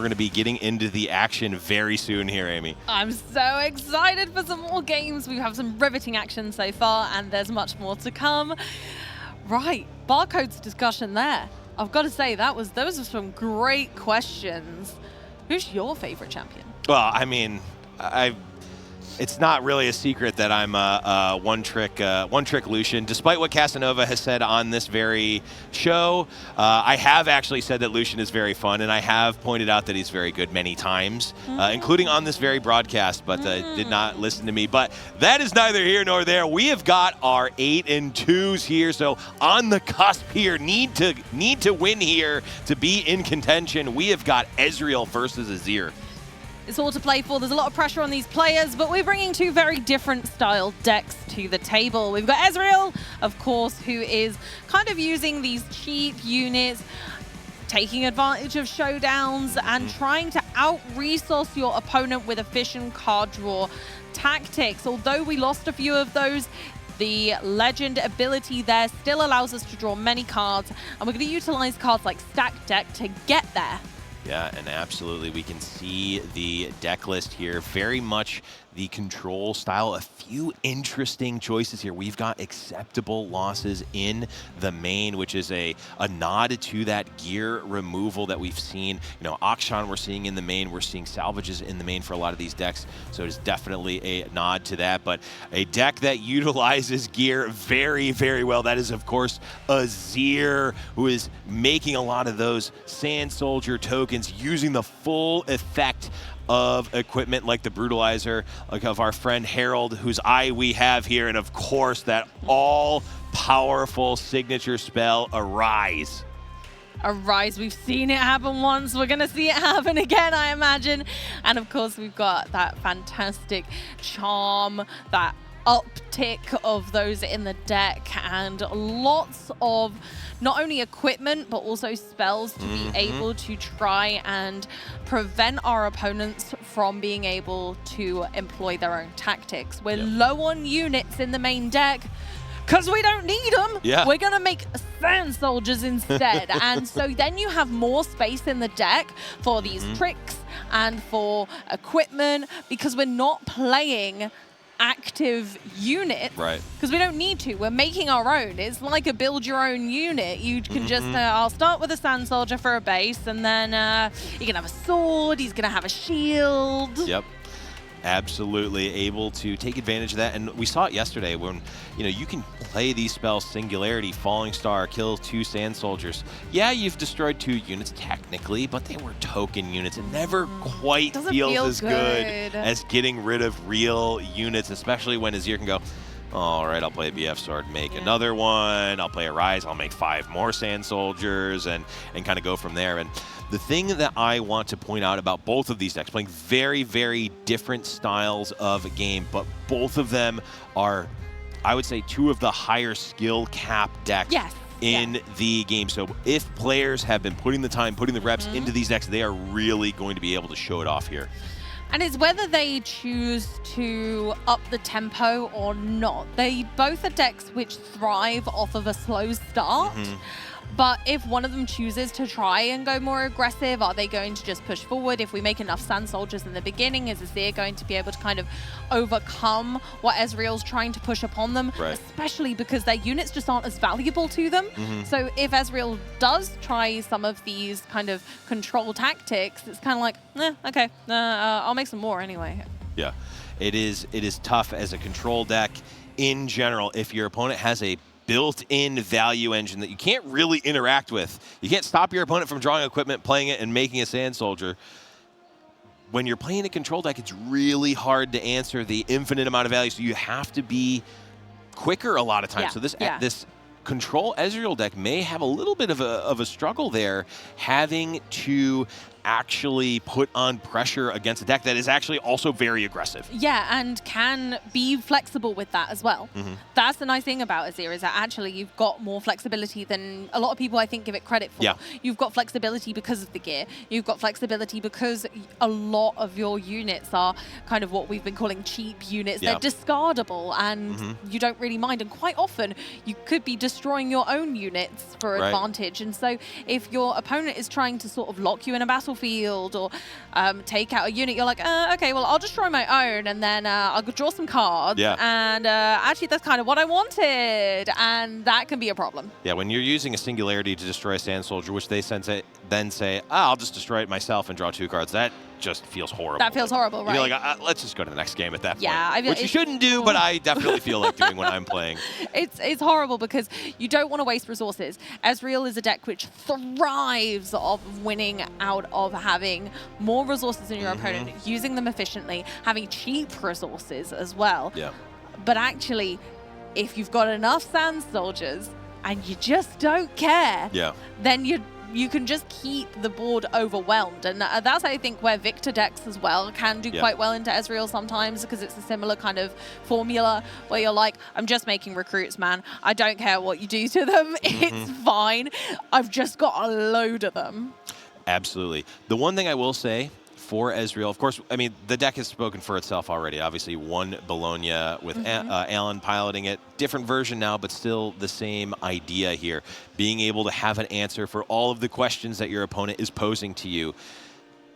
We're going to be getting into the action very soon here, Amy. I'm so excited for some more games. We have some riveting action so far, and there's much more to come. Right, Barcode's discussion there. I've got to say, those are some great questions. Who's your favorite champion? Well, I mean, it's not really a secret that I'm a one-trick Lucian. Despite what Casanova has said on this very show, I have actually said that Lucian is very fun, and I have pointed out that he's very good many times, including on this very broadcast, but did not listen to me. But that is neither here nor there. We have got our 8 and 2s here, so on the cusp here, need to win here to be in contention. We have got Ezreal versus Azir. It's all to play for. There's a lot of pressure on these players, but we're bringing two very different style decks to the table. We've got Ezreal, of course, who is kind of using these cheap units, taking advantage of showdowns and trying to out-resource your opponent with efficient card draw tactics. Although we lost a few of those, the legend ability there still allows us to draw many cards, and we're going to utilize cards like Stack Deck to get there. Yeah, and absolutely, we can see the deck list here. Very much the control style. A few interesting choices here. We've got acceptable losses in the main, which is a nod to that gear removal that we've seen. You know, Akshan we're seeing in the main. We're seeing salvages in the main for a lot of these decks. So it's definitely a nod to that. But a deck that utilizes gear very, very well. That is, of course, Azir, who is making a lot of those Sand Soldier tokens, using the full effect of equipment like the Brutalizer, like of our friend Harold, whose eye we have here, and of course that all-powerful signature spell, Arise. Arise, we've seen it happen once, we're gonna see it happen again, I imagine. And of course we've got that fantastic charm, that uptick of those in the deck, and lots of not only equipment but also spells to be able to try and prevent our opponents from being able to employ their own tactics. We're low on units in the main deck because we don't need them. We're going to make Sand Soldiers instead. And so then you have more space in the deck for these tricks and for equipment, because we're not playing active unit, because we don't need to. We're making our own. It's like a build your own unit. You can just, I'll start with a Sand Soldier for a base, and then you can have a sword, he's gonna have a shield. Yep. Absolutely able to take advantage of that, and we saw it yesterday when, you know, you can play these spells: Singularity, Falling Star, kill 2 Sand Soldiers. Yeah, you've destroyed 2 units technically, but they were token units. It never quite feels as good as getting rid of real units, especially when Azir can go, all right, I'll play a BF Sword, make another one, I'll play a Rise, I'll make 5 more Sand Soldiers, and kind of go from there. And the thing that I want to point out about both of these decks, playing very, very different styles of a game, but both of them are, I would say, 2 of the higher skill cap decks in the game. So if players have been putting the time, putting the reps into these decks, they are really going to be able to show it off here. And it's whether they choose to up the tempo or not. They both are decks which thrive off of a slow start. But if one of them chooses to try and go more aggressive, are they going to just push forward? If we make enough Sand Soldiers in the beginning, is Azir going to be able to kind of overcome what Ezreal's trying to push upon them? Especially because their units just aren't as valuable to them. So if Ezreal does try some of these kind of control tactics, it's kind of like, okay, I'll make some more anyway. Yeah, it is tough as a control deck in general. If your opponent has a built-in value engine that you can't really interact with. You can't stop your opponent from drawing equipment, playing it, and making a Sand Soldier. When you're playing a control deck, it's really hard to answer the infinite amount of value, so you have to be quicker a lot of times. So this control Ezreal deck may have a little bit of a struggle there, having to actually put on pressure against a deck that is actually also very aggressive. Yeah, and can be flexible with that as well. That's the nice thing about Azir, is that actually you've got more flexibility than a lot of people, I think, give it credit for. You've got flexibility because of the gear. You've got flexibility because a lot of your units are kind of what we've been calling cheap units. They're discardable, and you don't really mind. And quite often, you could be destroying your own units for advantage. And so if your opponent is trying to sort of lock you in a battle battlefield or take out a unit, you're like, okay, well, I'll destroy my own and then I'll draw some cards. Yeah. And actually, that's kind of what I wanted. And that can be a problem. Yeah, when you're using a singularity to destroy a Sand Soldier, which they then say, I'll just destroy it myself and draw 2 cards, that just feels horrible. That feels horrible, right? You're like, let's just go to the next game at that point. Yeah, which you shouldn't do, but I definitely feel like doing when I'm playing. It's horrible because you don't want to waste resources. Ezreal is a deck which thrives of winning out of having more resources than your opponent, using them efficiently, having cheap resources as well. Yeah. But actually, if you've got enough Sand Soldiers and you just don't care, then you can just keep the board overwhelmed. And that's, I think, where Victor decks as well can do quite well into Ezreal sometimes, because it's a similar kind of formula where you're like, I'm just making recruits, man. I don't care what you do to them. It's fine. I've just got a load of them. Absolutely. The one thing I will say for Ezreal, of course, I mean, the deck has spoken for itself already. Obviously, one Bologna with Alan piloting it. Different version now, but still the same idea here. Being able to have an answer for all of the questions that your opponent is posing to you.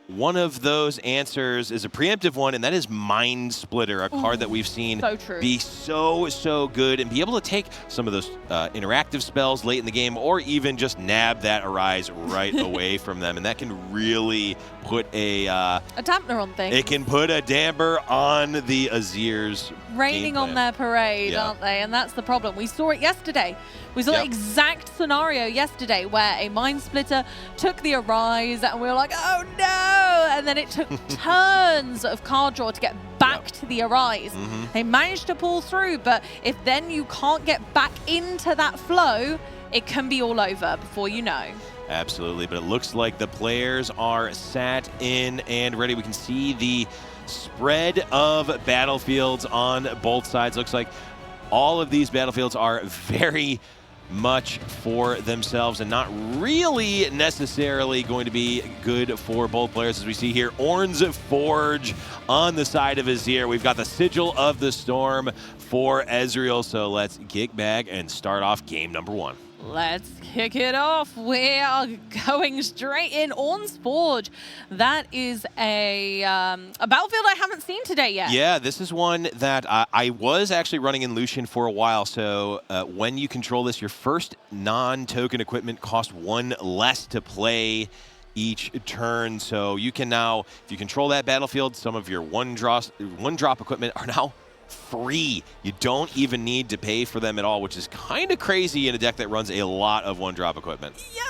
One of those answers is a preemptive one, and that is Mind Splitter, a card that we've seen be so good and be able to take some of those interactive spells late in the game, or even just nab that Arise right away from them. And that can really put a dampener on things. It can put a damper on the Azir's raining on their parade, aren't they? And that's the problem. We saw it yesterday. We saw the exact scenario yesterday where a Mind Splitter took the Arise, and we were like, oh no! And then it took tons of card draw to get back to the Arise. They managed to pull through, but if then you can't get back into that flow, it can be all over before you know. Absolutely, but it looks like the players are sat in and ready. We can see the spread of battlefields on both sides. Looks like all of these battlefields are very much for themselves and not really necessarily going to be good for both players. As we see here, Ornn's Forge on the side of Azir. We've got the Sigil of the Storm for Ezreal. So let's kick back and start off game number 1. Let's kick it off. We are going straight in. Ornn's Forge. That is a battlefield I haven't seen today yet. Yeah, this is one that I was actually running in Lucian for a while. So when you control this, your first non-token equipment costs 1 less to play each turn. So you can now, if you control that battlefield, some of your one-drop equipment are now free. You don't even need to pay for them at all, which is kind of crazy in a deck that runs a lot of one-drop equipment. Yeah,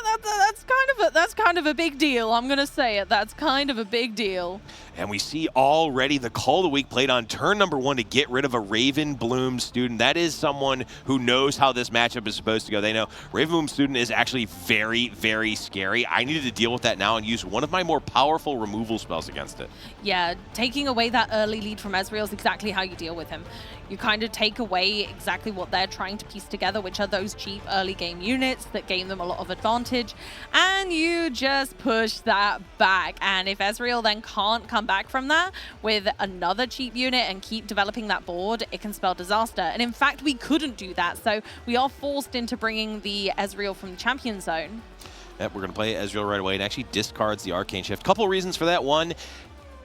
that's kind of a big deal. I'm gonna say it. That's kind of a big deal. And we see already the Call of the Week played on turn number 1 to get rid of a Raven Bloom student. That is someone who knows how this matchup is supposed to go. They know Raven Bloom student is actually very, very scary. I needed to deal with that now and use one of my more powerful removal spells against it. Yeah, taking away that early lead from Ezreal is exactly how you deal with him. You kind of take away exactly what they're trying to piece together, which are those cheap early game units that gain them a lot of advantage, and you just push that back. And if Ezreal then can't come back from that with another cheap unit and keep developing that board, it can spell disaster. And in fact, we couldn't do that, so we are forced into bringing the Ezreal from the champion zone. Yep, we're going to play Ezreal right away and actually discards the Arcane Shift. Couple reasons for that. One,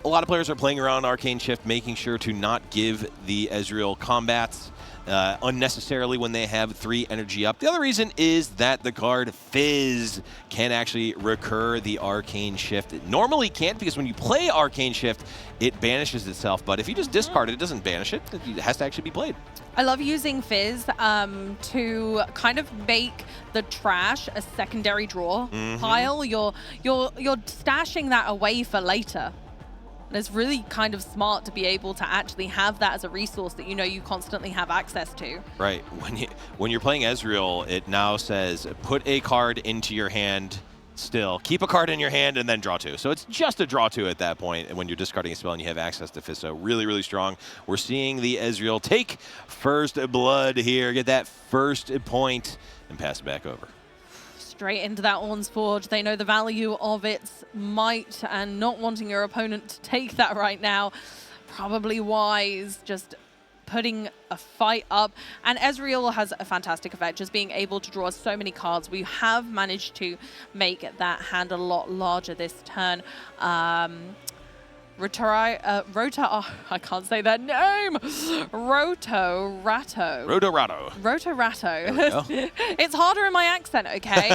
a lot of players are playing around Arcane Shift, making sure to not give the Ezreal combats unnecessarily when they have 3 energy up. The other reason is that the card Fizz can actually recur the Arcane Shift. It normally can't, because when you play Arcane Shift, it banishes itself. But if you just discard it, it doesn't banish it. It has to actually be played. I love using Fizz to kind of make the trash a secondary draw pile. You're stashing that away for later. And it's really kind of smart to be able to actually have that as a resource that you know you constantly have access to. Right. When you're playing Ezreal, it now says put a card into your hand still. Keep a card in your hand and then draw 2. So it's just a draw 2 at that point when you're discarding a spell and you have access to Fizz. So really, really strong. We're seeing the Ezreal take first blood here, get that first point, and pass it back over. Straight into that Ornn's Forge. They know the value of its might, and not wanting your opponent to take that right now. Probably wise. Just putting a fight up. And Ezreal has a fantastic effect, just being able to draw so many cards. We have managed to make that hand a lot larger this turn. I can't say that name. Rotorato. It's harder in my accent, okay?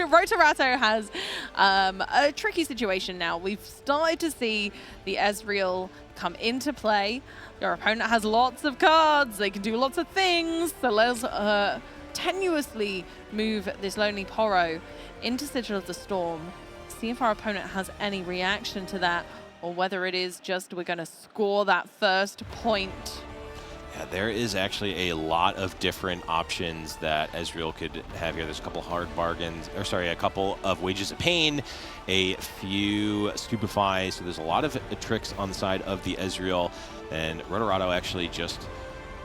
Rotorato has a tricky situation now. We've started to see the Ezreal come into play. Your opponent has lots of cards. They can do lots of things. So let's tenuously move this Lonely Poro into Sigil of the Storm. See if our opponent has any reaction to that, or whether it is just we're going to score that first point. Yeah, there is actually a lot of different options that Ezreal could have here. There's a couple hard bargains, or sorry, a couple of Wages of Pain, a few Stupefy. So there's a lot of tricks on the side of the Ezreal, and Rotorato actually just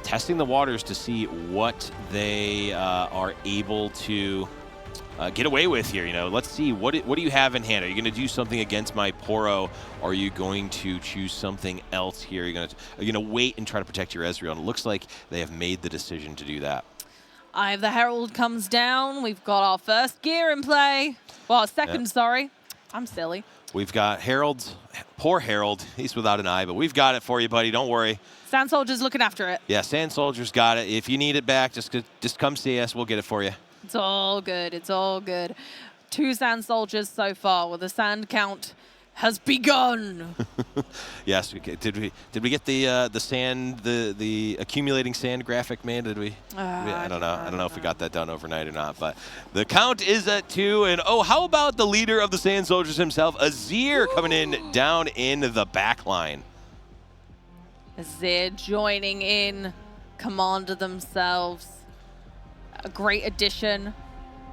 testing the waters to see what they are able to get away with here. You know, let's see, what do you have in hand? Are you going to do something against my Poro? Or are you going to choose something else here? Are you going to wait and try to protect your Ezreal? And it looks like they have made the decision to do that. Eye of the Herald comes down. We've got our first gear in play. Well, second, sorry. I'm silly. We've got Herald. Poor Herald. He's without an eye, but we've got it for you, buddy. Don't worry. Sand Soldier's looking after it. Yeah, Sand Soldier's got it. If you need it back, just come see us. We'll get it for you. It's all good. It's all good. 2 Sand Soldiers so far. Well, the sand count has begun. Yes. Did we get the sand, the accumulating sand graphic, man? Did we? I don't know. I don't know if we got that done overnight or not. But the count is at 2. And oh, how about the leader of the Sand Soldiers himself, Azir, coming in down in the back line. Azir joining in, commander themselves. A great addition,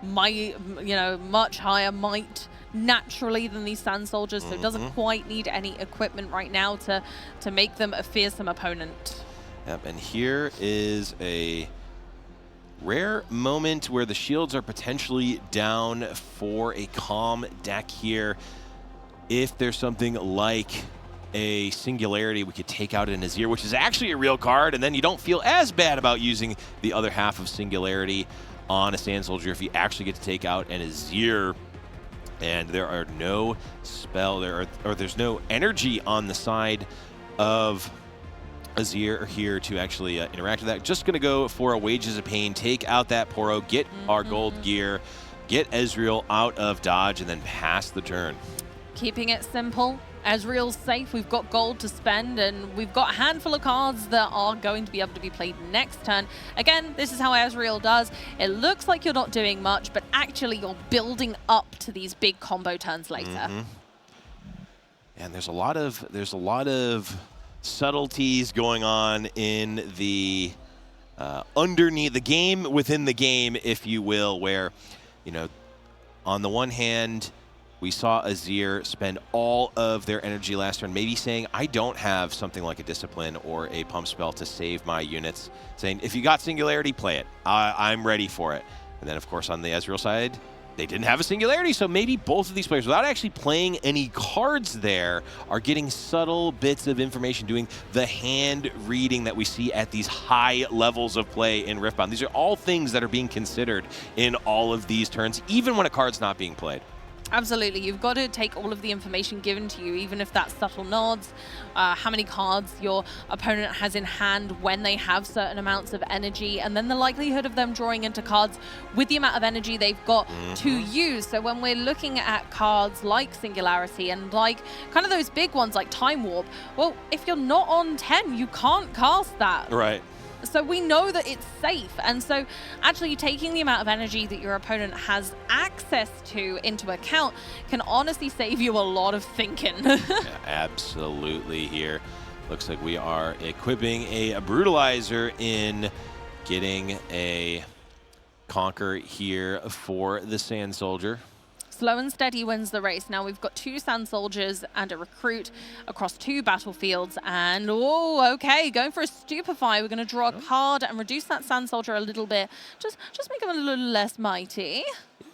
much higher might naturally than these Sand Soldiers, so it doesn't quite need any equipment right now to make them a fearsome opponent. Yep, and here is a rare moment where the shields are potentially down for a calm deck here. If there's something like a Singularity, we could take out an Azir, which is actually a real card, and then you don't feel as bad about using the other half of Singularity on a Sand Soldier if you actually get to take out an Azir. And there are no there's no energy on the side of Azir here to actually interact with that. Just going to go for a Wages of Pain, take out that Poro, get our gold gear, get Ezreal out of dodge, and then pass the turn. Keeping it simple. Ezreal's safe, we've got gold to spend, and we've got a handful of cards that are going to be able to be played next turn. Again, this is how Ezreal does. It looks like you're not doing much, but actually you're building up to these big combo turns later. And there's a lot of subtleties going on in the underneath the game, within the game, if you will, where, on the one hand, we saw Azir spend all of their energy last turn, maybe saying, I don't have something like a Discipline or a Pump Spell to save my units. Saying, if you got Singularity, play it. I'm ready for it. And then, of course, on the Ezreal side, they didn't have a Singularity, so maybe both of these players, without actually playing any cards there, are getting subtle bits of information, doing the hand reading that we see at these high levels of play in Riftbound. These are all things that are being considered in all of these turns, even when a card's not being played. Absolutely. You've got to take all of the information given to you, even if that's subtle nods, how many cards your opponent has in hand when they have certain amounts of energy, and then the likelihood of them drawing into cards with the amount of energy they've got to use. So when we're looking at cards like Singularity and like kind of those big ones like Time Warp, well, if you're not on 10, you can't cast that. Right. So we know that it's safe. And so actually taking the amount of energy that your opponent has access to into account can honestly save you a lot of thinking. Yeah, absolutely here. Looks like we are equipping a Brutalizer in, getting a Conquer here for the Sand Soldier. Slow and steady wins the race. Now we've got 2 Sand Soldiers and a Recruit across 2 battlefields. And, oh, okay, going for a Stupefy. We're going to draw a card and reduce that Sand Soldier a little bit. Just make him a little less mighty.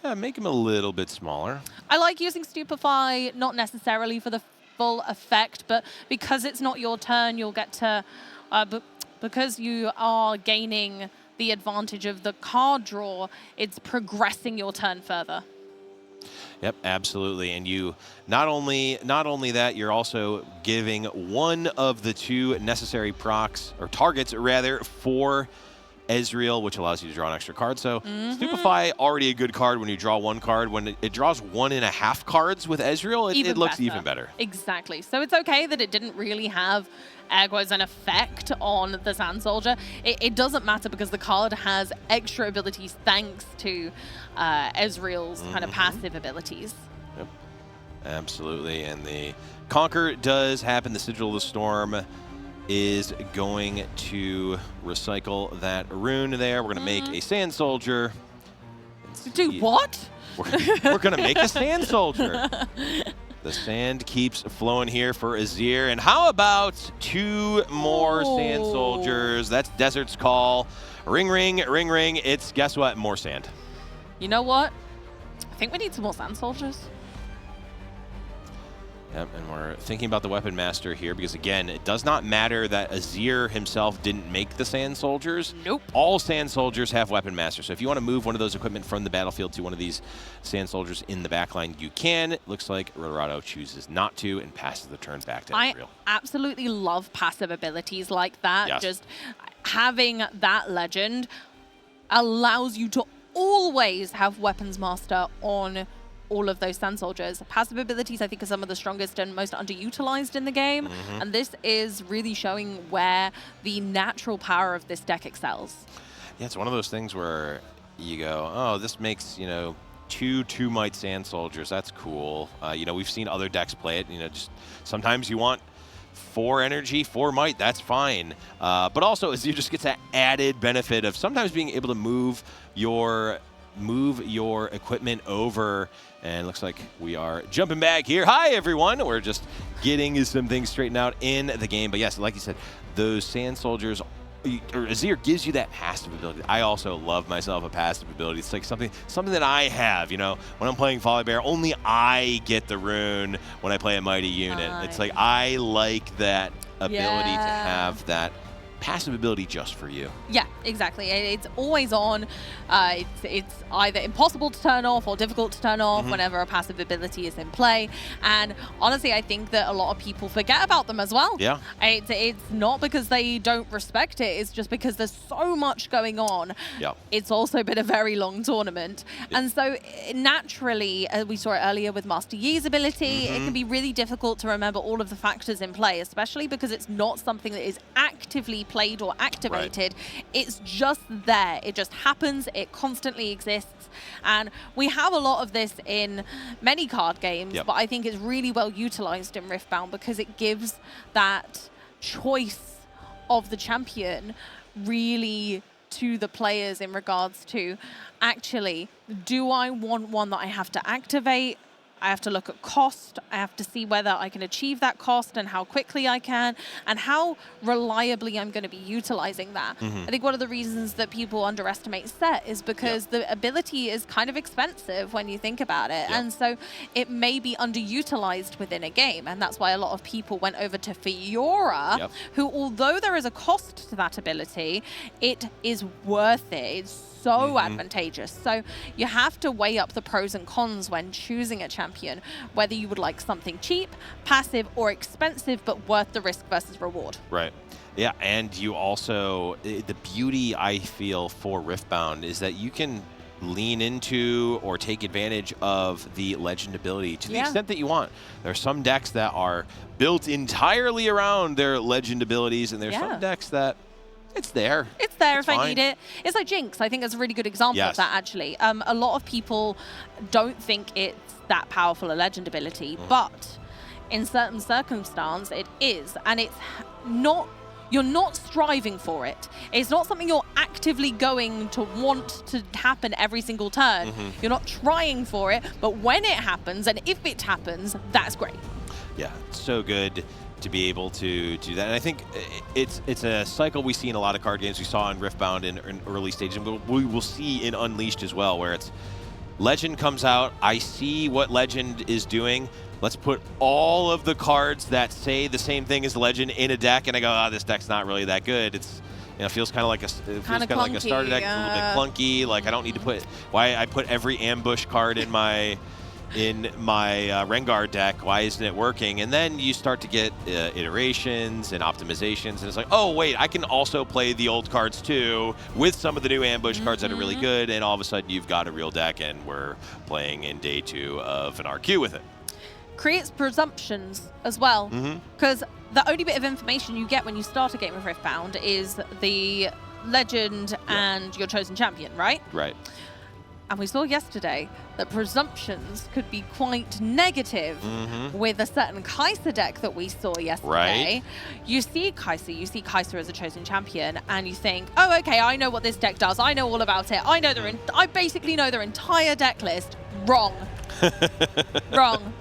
Yeah, make him a little bit smaller. I like using Stupefy, not necessarily for the full effect, but because it's not your turn, you'll get to... because you are gaining the advantage of the card draw, it's progressing your turn further. Yep, absolutely. And you not only that, you're also giving one of the 2 necessary procs, or targets rather, for Ezreal, which allows you to draw an extra card. So Stupefy, already a good card when you draw 1 card. When it draws 1.5 cards with Ezreal, it looks even better. Exactly. So it's okay that it didn't really have as an effect on the Sand Soldier. It doesn't matter because the card has extra abilities thanks to Ezreal's kind of passive abilities. Yep, absolutely. And the Conquer does happen. The Sigil of the Storm is going to recycle that rune there. We're going to make a Sand Soldier. Do what? We're going to make a Sand Soldier. The sand keeps flowing here for Azir. And how about 2 more Sand Soldiers? That's Desert's Call. Ring, ring, ring, ring. It's, guess what? More sand. You know what? I think we need some more Sand Soldiers. Yep, and we're thinking about the Weapon Master here because, again, it does not matter that Azir himself didn't make the Sand Soldiers. Nope. All Sand Soldiers have Weapon Master. So if you want to move one of those equipment from the battlefield to one of these Sand Soldiers in the backline, you can. It looks like Rotorato chooses not to and passes the turn back to Ezreal. I absolutely love passive abilities like that. Yes. Just having that legend allows you to always have Weapons Master on all of those Sand Soldiers. Passive abilities, I think, are some of the strongest and most underutilized in the game. And this is really showing where the natural power of this deck excels. Yeah, it's one of those things where you go, oh, this makes, 2 Might Sand Soldiers. That's cool. We've seen other decks play it. Just sometimes you want 4 energy, 4 might, that's fine. But also, as you just get that added benefit of sometimes being able to move your equipment over. And looks like we are jumping back here. Hi, everyone. We're just getting some things straightened out in the game. But yes, like you said, those Sand Soldiers, or Azir gives you that passive ability. I also love myself a passive ability. It's like something that I have, when I'm playing Qualifier, only I get the rune when I play a mighty unit. It's like I like that ability to have that passive ability just for you. Yeah, exactly. It's always on. It's either impossible to turn off or difficult to turn off whenever a passive ability is in play. And honestly, I think that a lot of people forget about them as well. Yeah. It's not because they don't respect it. It's just because there's so much going on. Yeah. It's also been a very long tournament. Yeah. And so naturally, we saw it earlier with Master Yi's ability, it can be really difficult to remember all of the factors in play, especially because it's not something that is actively played or activated. Right. It's just there. It just happens. It constantly exists. And we have a lot of this in many card games, but I think it's really well utilized in Riftbound because it gives that choice of the champion really to the players in regards to, actually, do I want one that I have to activate? I have to look at cost. I have to see whether I can achieve that cost and how quickly I can and how reliably I'm going to be utilizing that. I think one of the reasons that people underestimate Set is because the ability is kind of expensive when you think about it. And so it may be underutilized within a game. And that's why a lot of people went over to Fiora, who, although there is a cost to that ability, it is worth it. It's so advantageous. So you have to weigh up the pros and cons when choosing a champion, whether you would like something cheap, passive, or expensive, but worth the risk versus reward. Right. Yeah, and you also, the beauty I feel for Riftbound is that you can lean into or take advantage of the legend ability to the extent that you want. There are some decks that are built entirely around their legend abilities, and there's some decks that it's there. It's there if I need it. It's like Jinx. I think that's a really good example of that, actually. A lot of people don't think it's that powerful a legend ability, but in certain circumstance, it is. And it's not, you're not striving for it. It's not something you're actively going to want to happen every single turn. You're not trying for it, but when it happens, and if it happens, that's great. Yeah, it's so good to be able to do that. And I think it's a cycle we see in a lot of card games. We saw in Riftbound in early stages, and we will see in Unleashed as well, where it's Legend comes out, I see what Legend is doing, let's put all of the cards that say the same thing as Legend in a deck, and I go, oh, this deck's not really that good. It's, you know, feels kind of like a starter deck. It's a little bit clunky. Like I don't need to put I put every ambush card in my Rengar deck. Why isn't it working? And then you start to get iterations and optimizations, and it's like, oh wait, I can also play the old cards too with some of the new ambush cards that are really good, and all of a sudden you've got a real deck, and we're playing in day 2 of an RQ with it. Creates presumptions as well, because the only bit of information you get when you start a game of Riftbound is the legend and your chosen champion, right? Right. And we saw yesterday that presumptions could be quite negative with a certain Kai'Sa deck that we saw yesterday. Right. You see Kai'Sa as a chosen champion, and you think, oh, okay, I know what this deck does. I know all about it. I basically know their entire deck list. Wrong. Wrong.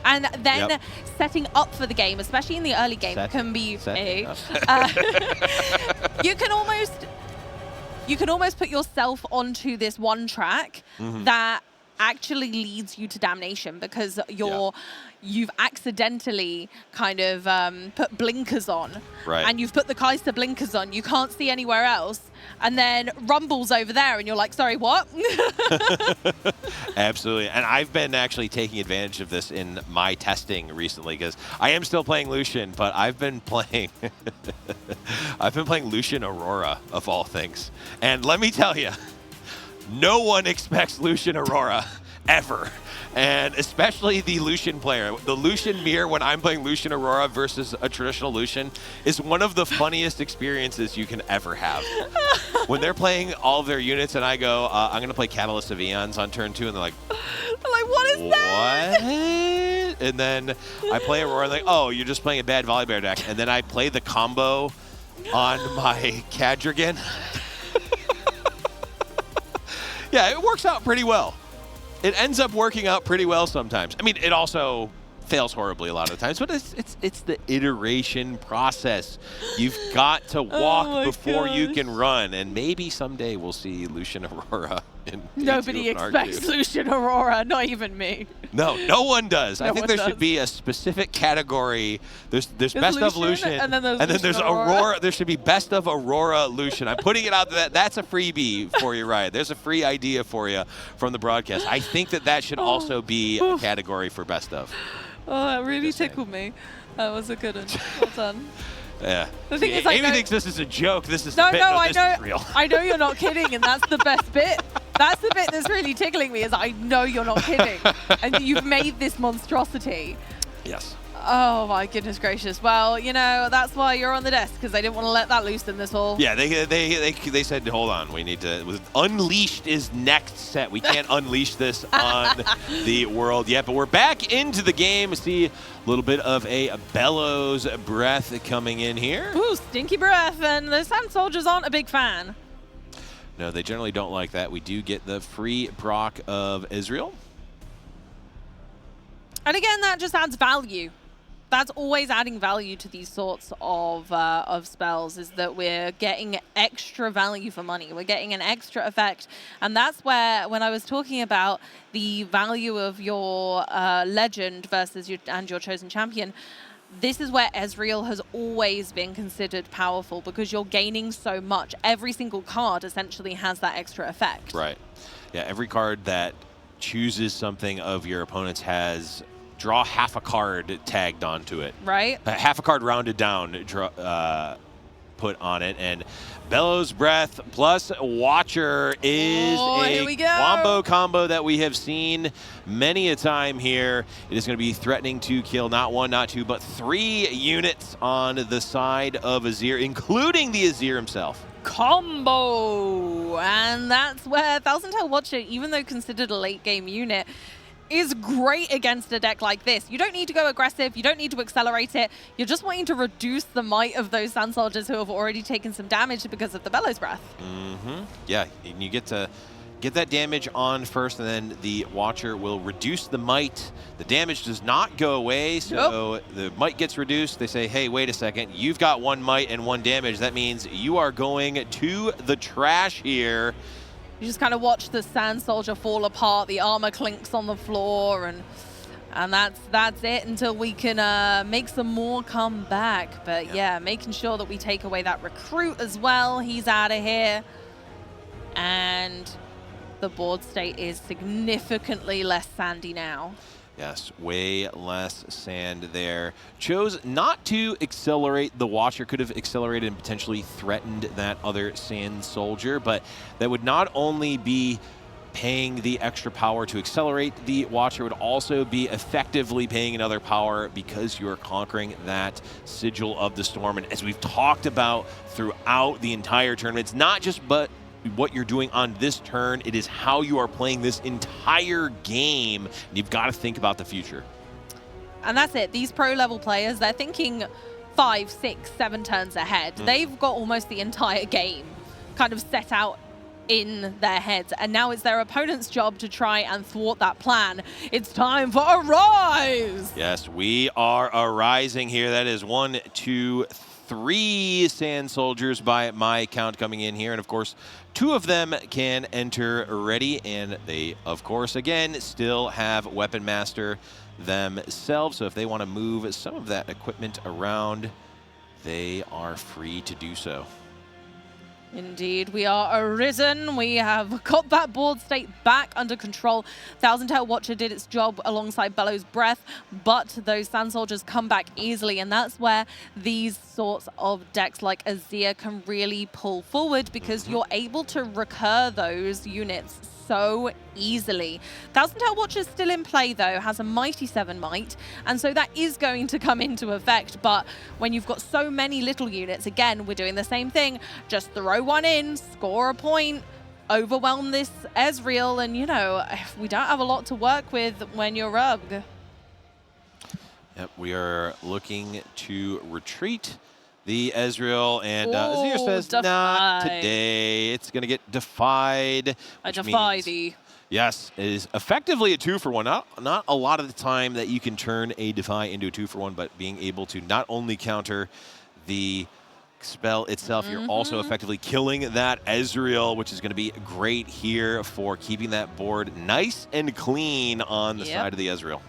And then setting up for the game, especially in the early game, can be you can almost put yourself onto this one track that actually leads you to damnation, because you've accidentally kind of put blinkers on, and you've put the Kai'Sa blinkers on. You can't see anywhere else, and then Rumble's over there, and you're like, sorry, what? Absolutely. And I've been actually taking advantage of this in my testing recently, because I am still playing Lucian, but I've been playing Lucian Aurora of all things. And let me tell you, no one expects Lucian Aurora ever. And especially the Lucian player. The Lucian mirror when I'm playing Lucian Aurora versus a traditional Lucian is one of the funniest experiences you can ever have. When they're playing all of their units and I go, I'm going to play Catalyst of Eons on turn 2, and they're like, what is that? And then I play Aurora, and they're like, oh, you're just playing a bad Volibear deck. And then I play the combo on my Cadrigan. Yeah, it works out pretty well. It ends up working out pretty well sometimes. I mean, it also fails horribly a lot of the times, but it's the iteration process. You've got to walk before you can run, and maybe someday we'll see Lucian Aurora. Nobody expects Lucian Aurora, not even me. No, no one does. I think there should be a specific category. There's best of Lucian, and then there's Aurora. There should be best of Aurora Lucian. I'm putting it out there. That's a freebie for you, Ryan. There's a free idea for you from the broadcast. I think that should also be a category for best of. Oh, that really tickled me. That was a good one. Well done. Yeah. The thing is, Amy thinks this is a joke. This is no, the bit. No, this is real. I know you're not kidding, and that's the best bit. That's the bit that's really tickling me, is I know you're not kidding. And you've made this monstrosity. Yes. Oh, my goodness gracious. Well, you know, that's why you're on the desk, because they didn't want to let that loose in this hall. Yeah, they said, hold on, we need to... Unleashed is next set. We can't unleash this on the world yet, but we're back into the game. See a little bit of a Bellows breath coming in here. Ooh, stinky breath, and the Sand Soldiers aren't a big fan. No, they generally don't like that. We do get the free proc of Ezreal. And again, that just adds value. That's always adding value to these sorts of spells, is that we're getting extra value for money. We're getting an extra effect. And that's where, when I was talking about the value of your legend versus your chosen champion, this is where Ezreal has always been considered powerful, because you're gaining so much. Every single card essentially has that extra effect. Right. Yeah, every card that chooses something of your opponent's has draw half a card tagged onto it. Right. Half a card rounded down, put on it. And Bellows Breath plus Watcher is a wombo combo that we have seen many a time here. It is going to be threatening to kill not 1, not 2, but 3 units on the side of Azir, including the Azir himself. Combo! And that's where Thousand Tail Watcher, even though considered a late game unit, is great against a deck like this. You don't need to go aggressive. You don't need to accelerate it. You're just wanting to reduce the might of those Sand Soldiers who have already taken some damage because of the Bellows Breath. Yeah, and you get to get that damage on first, and then the Watcher will reduce the might. The damage does not go away, so the might gets reduced. They say, hey, wait a second. You've got 1 might and 1 damage. That means you are going to the trash here. You just kind of watch the Sand Soldier fall apart, the armor clinks on the floor, and And that's it until we can make some more come back. But yeah, making sure that we take away that recruit as well. He's out of here. And the board state is significantly less sandy now. Yes, way less sand there. Chose not to accelerate the Watcher. Could have accelerated and potentially threatened that other sand soldier, but that would not only be paying the extra power to accelerate the Watcher, would also be effectively paying another power because you are conquering that Sigil of the Storm. And as we've talked about throughout the entire tournament, it's not just what you're doing on this turn, it is how you are playing this entire game. You've got to think about the future. And that's it. These pro level players, they're thinking 5, 6, 7 turns ahead. They've got almost the entire game kind of set out in their heads, and now it's their opponent's job to try and thwart that plan. It's time for a rise! Yes, we are arising here. That is 1, 2, 3 sand soldiers by my count coming in here, and of course 2 of them can enter ready, and they of course again still have Weapon Master themselves, so if they want to move some of that equipment around, they are free to do so. Indeed, we are arisen. We have got that board state back under control. Thousand Tail Watcher did its job alongside Bellow's Breath, but those Sand Soldiers come back easily, and that's where these sorts of decks like Azir can really pull forward, because you're able to recur those units so easily. Thousand Tail Watcher still in play though, has a mighty 7 might, and so that is going to come into effect. But when you've got so many little units, again, we're doing the same thing. Just throw one in, score a point, overwhelm this Ezreal, and you know, we don't have a lot to work with when you're Rubg. Yep, we are looking to retreat the Ezreal, and Azir says, not today. It's going to get defied. I defy thee. Yes, it is effectively a 2-for-1. Not a lot of the time that you can turn a defy into a 2-for-1, but being able to not only counter the spell itself, you're also effectively killing that Ezreal, which is going to be great here for keeping that board nice and clean on the side of the Ezreal.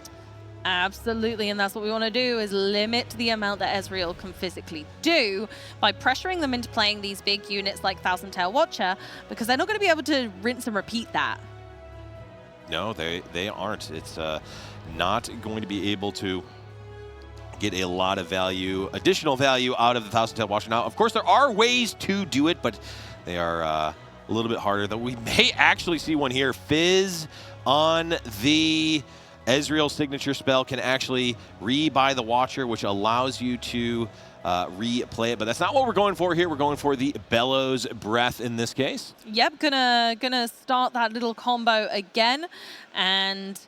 Absolutely, and that's what we want to do, is limit the amount that Ezreal can physically do by pressuring them into playing these big units like Thousand Tail Watcher, because they're not going to be able to rinse and repeat that. No, they aren't. It's not going to be able to get a lot of value, additional value out of the Thousand Tail Watcher. Now, of course, there are ways to do it, but they are a little bit harder. Though we may actually see one here. Fizz on the Ezreal signature spell can actually rebuy the Watcher, which allows you to replay it, but that's not what we're going for here. We're going for the Bellow's Breath in this case. Yep, gonna start that little combo again, and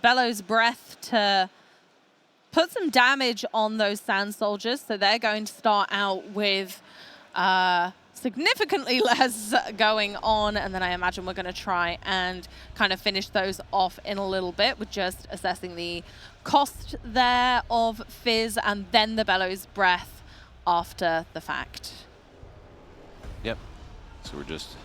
Bellow's Breath to put some damage on those Sand Soldiers, so they're going to start out with significantly less going on, and then I imagine we're going to try and kind of finish those off in a little bit with just assessing the cost there of Fizz and then the Bellow's Breath after the fact. Yep. So we're just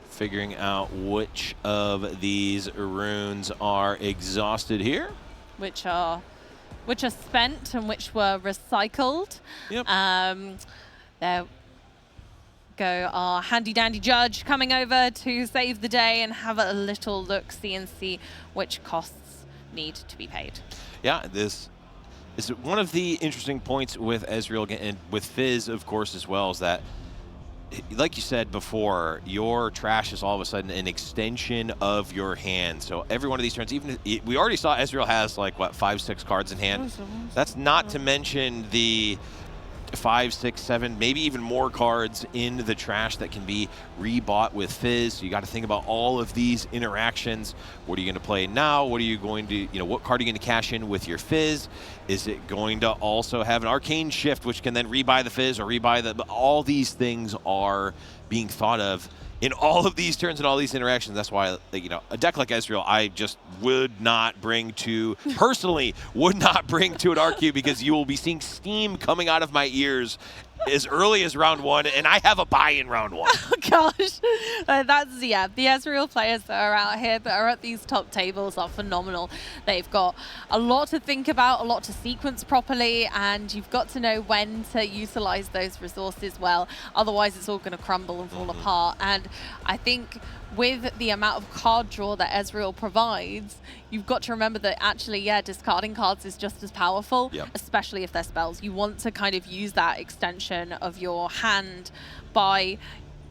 figuring out which of these runes are exhausted here. Which are spent and which were recycled. Yep. There go our handy-dandy judge coming over to save the day and have a little look-see and see which costs need to be paid. Yeah, this is one of the interesting points with Ezreal and with Fizz, of course, as well, is that, like you said before, your trash is all of a sudden an extension of your hand. So every one of these turns, even we already saw Ezreal has like, what, 5, 6 cards in hand. That's not to mention the 5, 6, 7, maybe even more cards in the trash that can be rebought with Fizz. So you got to think about all of these interactions. What are you going to play now? What are you going to, what card are you going to cash in with your Fizz? Is it going to also have an Arcane Shift, which can then rebuy the Fizz or rebuy the... All these things are being thought of in all of these turns and all these interactions. That's why, a deck like Ezreal, I just would not bring to, personally, would not bring to an RQ, because you will be seeing steam coming out of my ears as early as round 1, and I have a buy in round 1. Oh gosh, that's the Ezreal players that are out here that are at these top tables are phenomenal. They've got a lot to think about, a lot to sequence properly, and you've got to know when to utilize those resources well. Otherwise, it's all going to crumble and fall apart. And I think with the amount of card draw that Ezreal provides, you've got to remember that actually, yeah, discarding cards is just as powerful, especially if they're spells. You want to kind of use that extension of your hand by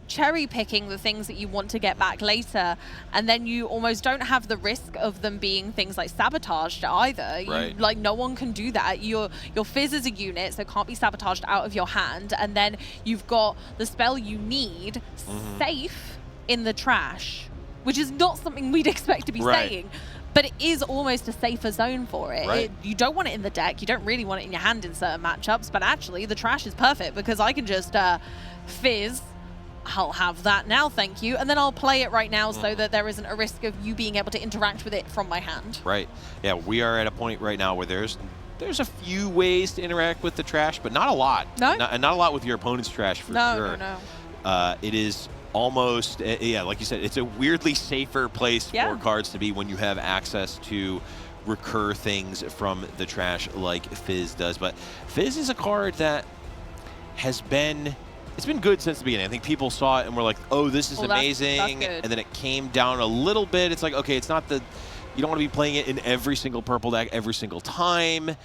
cherry picking the things that you want to get back later, and then you almost don't have the risk of them being things like sabotaged either. Right. Like no one can do that. Your Fizz is a unit, so it can't be sabotaged out of your hand, and then you've got the spell you need safe in the trash, which is not something we'd expect to be saying. But it is almost a safer zone for it. You don't want it in the deck. You don't really want it in your hand in certain matchups. But actually, the trash is perfect because I can just Fizz. I'll have that now, thank you. And then I'll play it right now so that there isn't a risk of you being able to interact with it from my hand. Right. Yeah, we are at a point right now where there's a few ways to interact with the trash, but not a lot. No? Not a lot with your opponent's trash, for sure. No. It is almost, yeah, like you said, it's a weirdly safer place for cards to be when you have access to recur things from the trash like Fizz does. But Fizz is a card that has been, it's been good since the beginning. I think people saw it and were like, oh, this is amazing. That's and then it came down a little bit. It's like, okay, it's not the, you don't want to be playing it in every single purple deck every single time.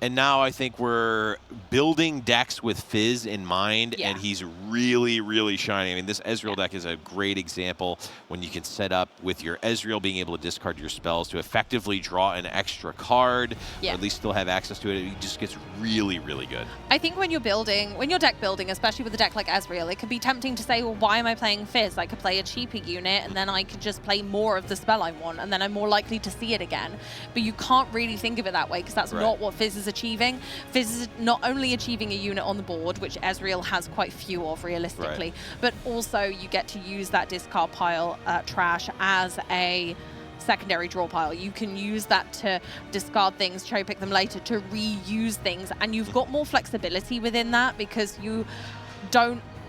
And now I think we're building decks with Fizz in mind, and he's really, really shining. I mean, this Ezreal deck is a great example when you can set up with your Ezreal being able to discard your spells to effectively draw an extra card, or at least still have access to it. It just gets really, really good. I think when you're deck building, especially with a deck like Ezreal, it can be tempting to say, well, why am I playing Fizz? I could play a cheaper unit, and then I could just play more of the spell I want, and then I'm more likely to see it again. But you can't really think of it that way, because that's not what Fizz is achieving. Fizz is not only achieving a unit on the board, which Ezreal has quite few of realistically, but also you get to use that discard pile trash as a secondary draw pile. You can use that to discard things, cherry pick them later, to reuse things, and you've got more flexibility within that because you're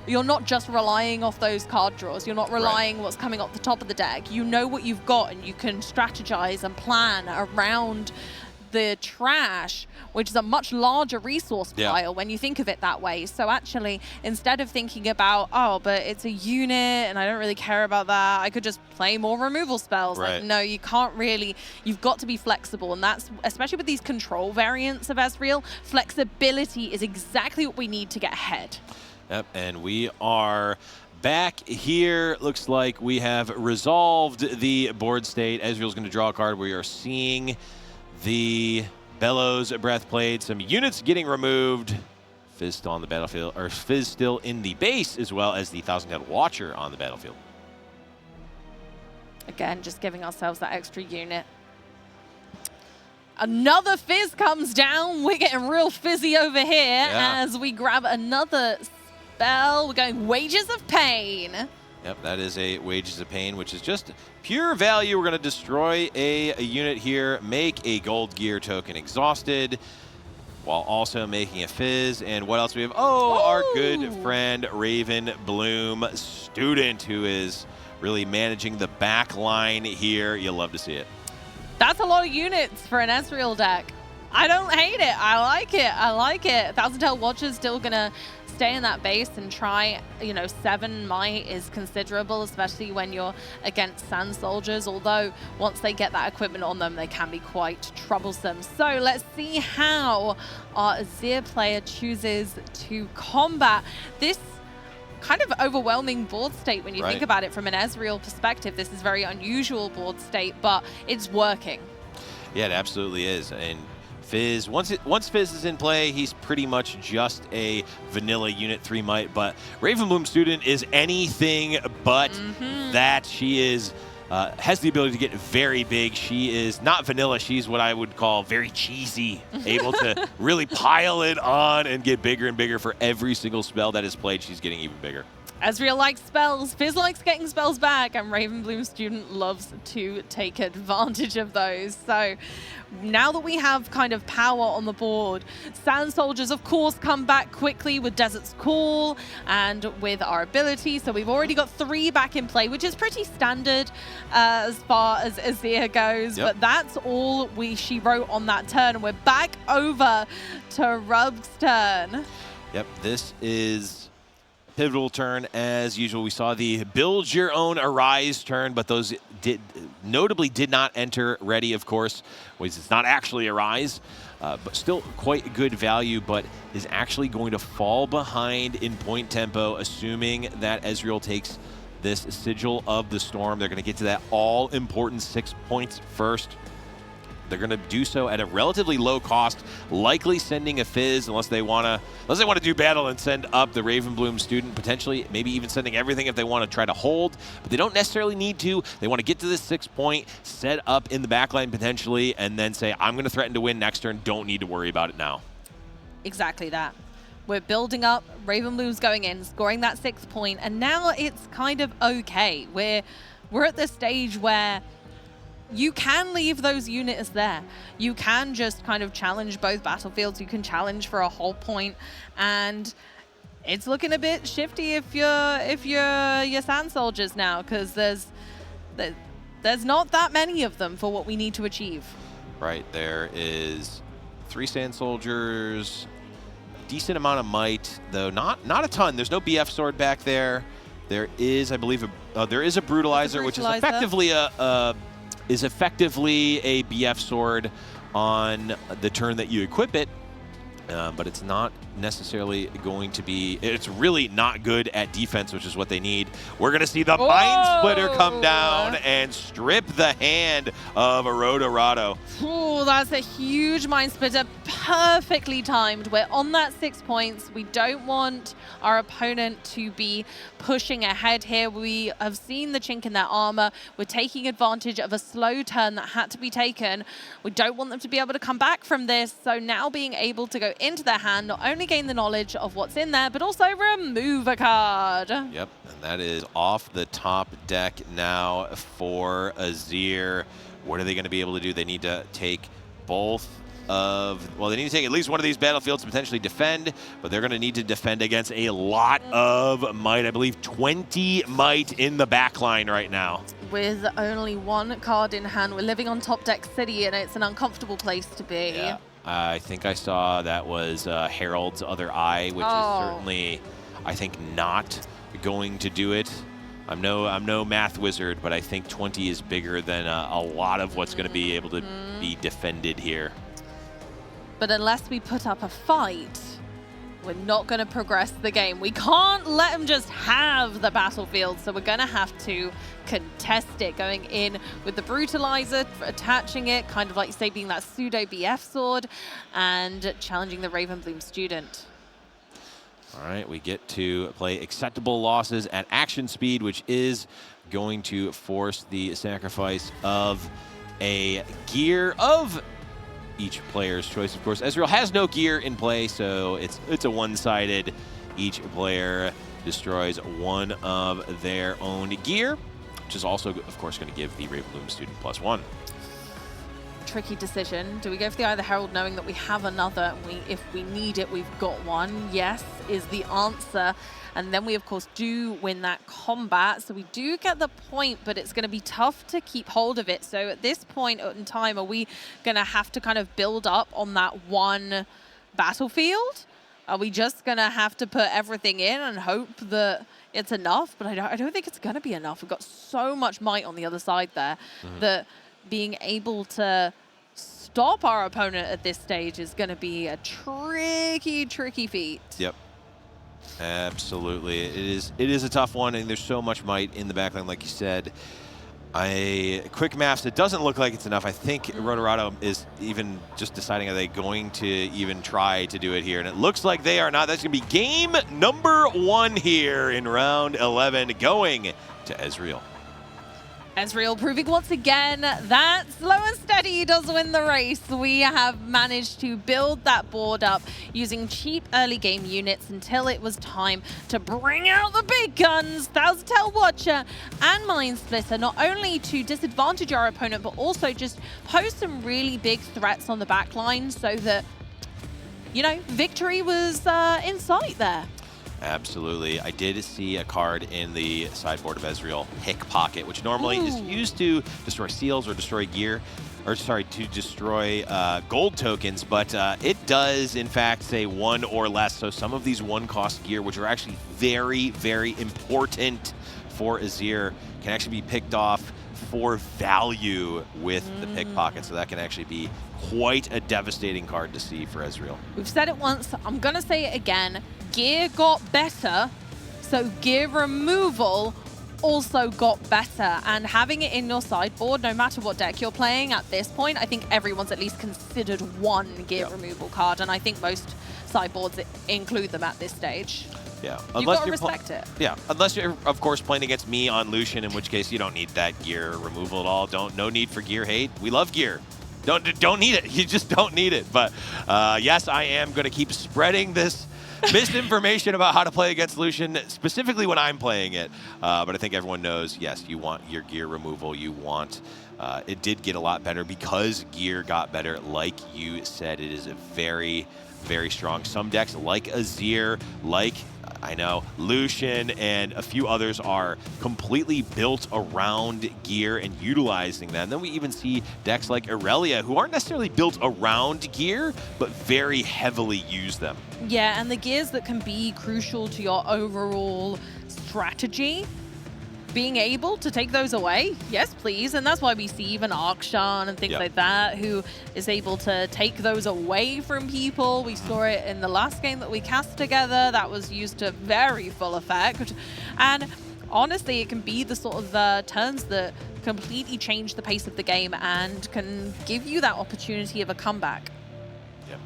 not just relying off those card draws. You're not relying what's coming off the top of the deck. You know what you've got, and you can strategize and plan around the trash, which is a much larger resource pile when you think of it that way. So actually, instead of thinking about, oh, but it's a unit and I don't really care about that, I could just play more removal spells. Like, no, you can't really. You've got to be flexible, and that's, especially with these control variants of Ezreal, flexibility is exactly what we need to get ahead. Yep, and we are back here. Looks like we have resolved the board state. Ezreal's going to draw a card. We are seeing the Bellows Breathplate, some units getting removed. Fizz still on the battlefield, or Fizz still in the base, as well as the 1,000-Head Watcher on the battlefield. Again, just giving ourselves that extra unit. Another Fizz comes down. We're getting real fizzy over here as we grab another spell. We're going Wages of Pain. Yep, that is a Wages of Pain, which is just pure value. We're going to destroy a unit here, make a Gold Gear token exhausted, while also making a Fizz. And what else do we have? Oh, our good friend Raven Bloom, student, who is really managing the back line here. You'll love to see it. That's a lot of units for an Ezreal deck. I don't hate it. I like it. I like it. 1,000-Head Watcher's still going to stay in that base and try, 7 might is considerable, especially when you're against Sand Soldiers, although once they get that equipment on them, they can be quite troublesome. So let's see how our Azir player chooses to combat this kind of overwhelming board state when you think about it from an Ezreal perspective. This is very unusual board state, but it's working. Yeah, it absolutely is. And Fizz, once Fizz is in play, he's pretty much just a vanilla unit 3 might, but Ravenbloom student is anything but that. She is has the ability to get very big. She is not vanilla. She's what I would call very cheesy, able to really pile it on and get bigger and bigger for every single spell that is played. She's getting even bigger. Ezreal likes spells, Fizz likes getting spells back, and Ravenbloom Student loves to take advantage of those. So now that we have kind of power on the board, Sand Soldiers, of course, come back quickly with Desert's Call and with our ability. So we've already got 3 back in play, which is pretty standard as far as Azir goes. Yep. But that's all she wrote on that turn. And we're back over to Rubg's turn. Yep, this is pivotal turn as usual. We saw the build your own Arise turn, but those notably did not enter ready, of course, which is not actually Arise, but still quite good value, but is actually going to fall behind in point tempo, assuming that Ezreal takes this Sigil of the Storm. They're going to get to that all-important 6 points first. They're going to do so at a relatively low cost, likely sending a Fizz unless they want to do battle and send up the Ravenbloom Student, potentially maybe even sending everything if they want to try to hold, but they don't necessarily need to. They want to get to this 6 point, set up in the backline potentially, and then say, I'm going to threaten to win next turn, don't need to worry about it now. Exactly that. We're building up, Ravenbloom's going in, scoring that 6 point, and now it's kind of okay. We're at the stage where you can leave those units there. You can just kind of challenge both battlefields. You can challenge for a whole point, and it's looking a bit shifty if you're your Sand Soldiers now, because there's not that many of them for what we need to achieve. Right, there is 3 Sand Soldiers, decent amount of might, though not a ton. There's no BF sword back there. There is, I believe, there is a Brutalizer, which is effectively a BF sword on the turn that you equip it, but it's not necessarily going to be, it's really not good at defense, which is what they need. We're going to see the Mind Splitter come down and strip the hand of a Rotorato. Ooh, that's a huge Mind Splitter, perfectly timed. We're on that 6 points. We don't want our opponent to be pushing ahead here. We have seen the chink in their armor. We're taking advantage of a slow turn that had to be taken. We don't want them to be able to come back from this. So now being able to go into their hand, not only gain the knowledge of what's in there, but also remove a card. Yep, and that is off the top deck now for Azir. What are they going to be able to do? They need to take both of, well, they need to take at least one of these battlefields to potentially defend, but they're going to need to defend against a lot of might. I believe 20 might in the backline right now. With only 1 card in hand, we're living on top deck city, and it's an uncomfortable place to be. Yeah. I think I saw that was Herald's other eye, which is certainly, I think, not going to do it. I'm no math wizard, but I think 20 is bigger than a lot of what's going to be able to be defended here. But unless we put up a fight, we're not going to progress the game. We can't let them just have the battlefield, so we're going to have to contest it, going in with the Brutalizer, attaching it, kind of like, say, being that pseudo BF sword, and challenging the Ravenbloom Student. All right, we get to play acceptable losses at action speed, which is going to force the sacrifice of a gear of each player's choice. Of course, Ezreal has no gear in play, so it's a one-sided. Each player destroys one of their own gear, which is also, of course, going to give the Ravenbloom Student +1. Tricky decision. Do we go for the Eye of the Herald, knowing that we have another? If we need it, we've got one. Yes is the answer. And then we, of course, do win that combat. So we do get the point, but it's going to be tough to keep hold of it. So at this point in time, are we going to have to kind of build up on that one battlefield? Are we just going to have to put everything in and hope that it's enough? But I don't think it's going to be enough. We've got so much might on the other side there that being able to stop our opponent at this stage is going to be a tricky feat. Yep. Absolutely. It is a tough one, and there's so much might in the backline, like you said. Quick maths, it doesn't look like it's enough. I think Rotorato is even just deciding, are they going to even try to do it here? And it looks like they are not. That's going to be game number 1 here in round 11, going to Ezreal. Ezreal proving once again that slow and steady does win the race. We have managed to build that board up using cheap early game units until it was time to bring out the big guns, Thousand Tail Watcher and Mind Splitter, not only to disadvantage our opponent, but also just pose some really big threats on the back line so that, you know, victory was in sight there. Absolutely. I did see a card in the sideboard of Ezreal, Pickpocket, which normally is used to destroy seals or destroy gear, or sorry, to destroy gold tokens, but it does in fact say 1 or less. So some of these 1-cost gear, which are actually very, very important for Azir, can actually be picked off for value with the Pickpocket. So that can actually be quite a devastating card to see for Ezreal. We've said it once, I'm gonna say it again. Gear got better, so gear removal also got better. And having it in your sideboard, no matter what deck you're playing at this point, I think everyone's at least considered one gear removal card, and I think most sideboards include them at this stage. Yeah, you've got to respect it. Yeah, unless you're, of course, playing against me on Lucian, in which case you don't need that gear removal at all. No need for gear hate. We love gear. Don't need it. You just don't need it. But yes, I am going to keep spreading this misinformation about how to play against Lucian, specifically when I'm playing it. But I think everyone knows, yes, you want your gear removal. You want, it did get a lot better because gear got better. Like you said, it is a very, very strong. Some decks like Azir, like, I know, Lucian and a few others are completely built around gear and utilizing them. Then we even see decks like Aurelia, who aren't necessarily built around gear, but very heavily use them. Yeah, and the gears that can be crucial to your overall strategy, being able to take those away, yes, please. And that's why we see even Akshan and things like that, who is able to take those away from people. We saw it in the last game that we cast together. That was used to very full effect. And honestly, it can be the sort of turns that completely change the pace of the game and can give you that opportunity of a comeback. Yep,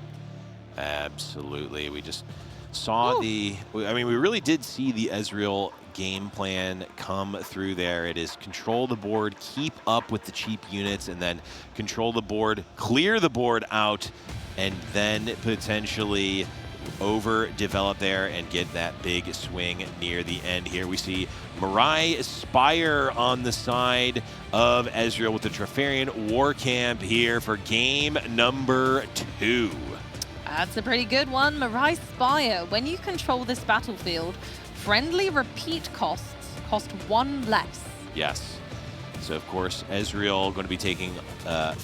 absolutely. We just saw I mean, we really did see the Ezreal game plan come through there. It is control the board, keep up with the cheap units, and then control the board, clear the board out, and then potentially overdevelop there and get that big swing near the end here. We see Mirai Spire on the side of Ezreal with the Treferian War Camp here for game number 2. That's a pretty good one. Mirai Spire. When you control this battlefield, friendly repeat costs cost 1 less. Yes. So, of course, Ezreal going to be taking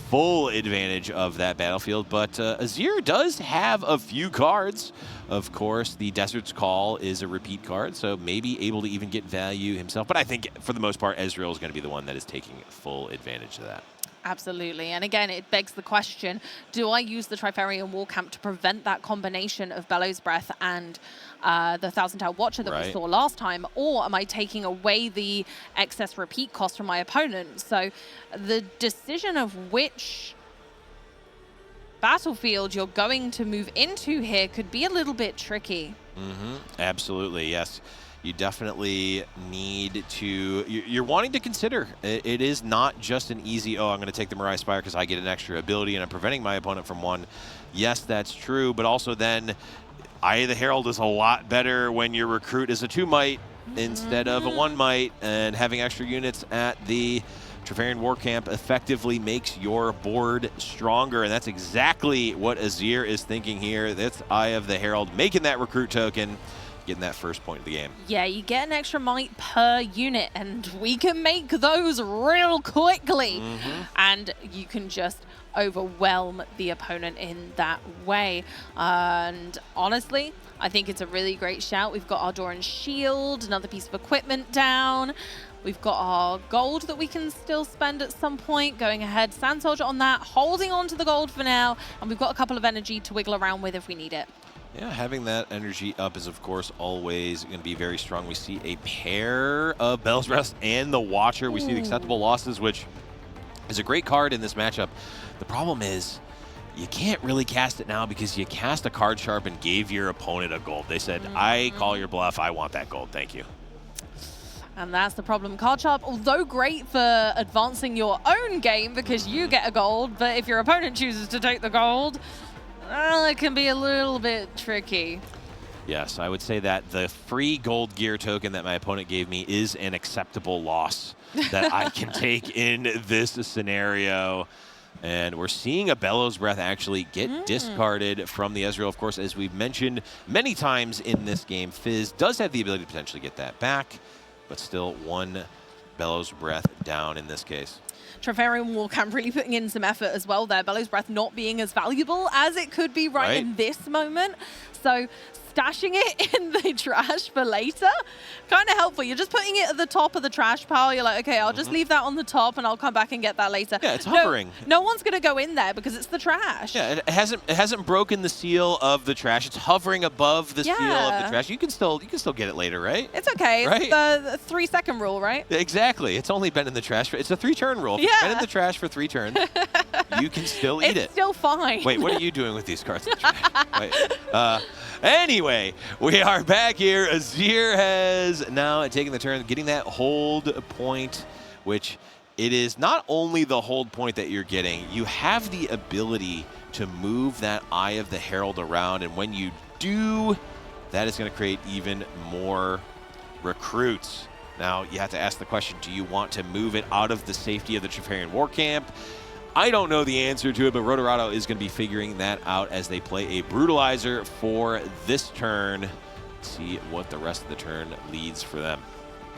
full advantage of that battlefield, but Azir does have a few cards. Of course, the Desert's Call is a repeat card, so maybe able to even get value himself. But I think, for the most part, Ezreal is going to be the one that is taking full advantage of that. Absolutely. And again, it begs the question, do I use the Trifarian War Camp to prevent that combination of Bellows Breath and the Thousand Tail Watcher that we saw last time, or am I taking away the excess repeat cost from my opponent? So the decision of which battlefield you're going to move into here could be a little bit tricky. Absolutely, yes. You definitely need to, you're wanting to consider, it is not just an easy, oh, I'm going to take the Mirai Spire because I get an extra ability and I'm preventing my opponent from one. Yes, that's true, but also then Eye of the Herald is a lot better when your recruit is a 2-might instead of a 1-might, and having extra units at the Treferian War Camp effectively makes your board stronger, and that's exactly what Azir is thinking here. That's Eye of the Herald, making that recruit token, getting that first point of the game. Yeah, you get an extra might per unit, and we can make those real quickly. And you can just overwhelm the opponent in that way. And honestly, I think it's a really great shout. We've got our Doran's Shield, another piece of equipment down. We've got our gold that we can still spend at some point. Going ahead, Sand Soldier on that, holding on to the gold for now. And we've got a couple of energy to wiggle around with if we need it. Yeah, having that energy up is, of course, always going to be very strong. We see a pair of Bell's Rest and the Watcher. We see the Acceptable Losses, which is a great card in this matchup. The problem is you can't really cast it now because you cast a card sharp and gave your opponent a gold. They said, I call your bluff. I want that gold. Thank you. And that's the problem. Card Sharp, although great for advancing your own game because you get a gold, but if your opponent chooses to take the gold, it can be a little bit tricky. Yes, I would say that the free gold gear token that my opponent gave me is an acceptable loss that I can take in this scenario. And we're seeing a Bellows Breath actually get discarded from the Ezreal. Of course, as we've mentioned many times in this game, Fizz does have the ability to potentially get that back, but still one Bellows Breath down in this case. Trifarium Warcamp really putting in some effort as well there. Bellows Breath not being as valuable as it could be right in this moment. So stashing it in the trash for later, kind of helpful. You're just putting it at the top of the trash pile. You're like, okay, I'll just leave that on the top and I'll come back and get that later. Yeah, it's hovering. No one's going to go in there because it's the trash. Yeah, it hasn't broken the seal of the trash. It's hovering above the seal of the trash. You can still get it later, right? It's okay. Right? It's the 3-second rule, right? Exactly. It's only been in the trash. It's a 3-turn rule. If it's been in the trash for 3 turns, you can still eat it. It's still fine. Wait, what are you doing with these cards in the trash? Anyway, we are back here. Azir has now taken the turn, getting that hold point, which it is not only the hold point that you're getting, you have the ability to move that Eye of the Herald around, and when you do, that is going to create even more recruits. Now, you have to ask the question, do you want to move it out of the safety of the Trifarian War Camp? I don't know the answer to it, but Rotorato is going to be figuring that out as they play a Brutalizer for this turn. See what the rest of the turn leads for them.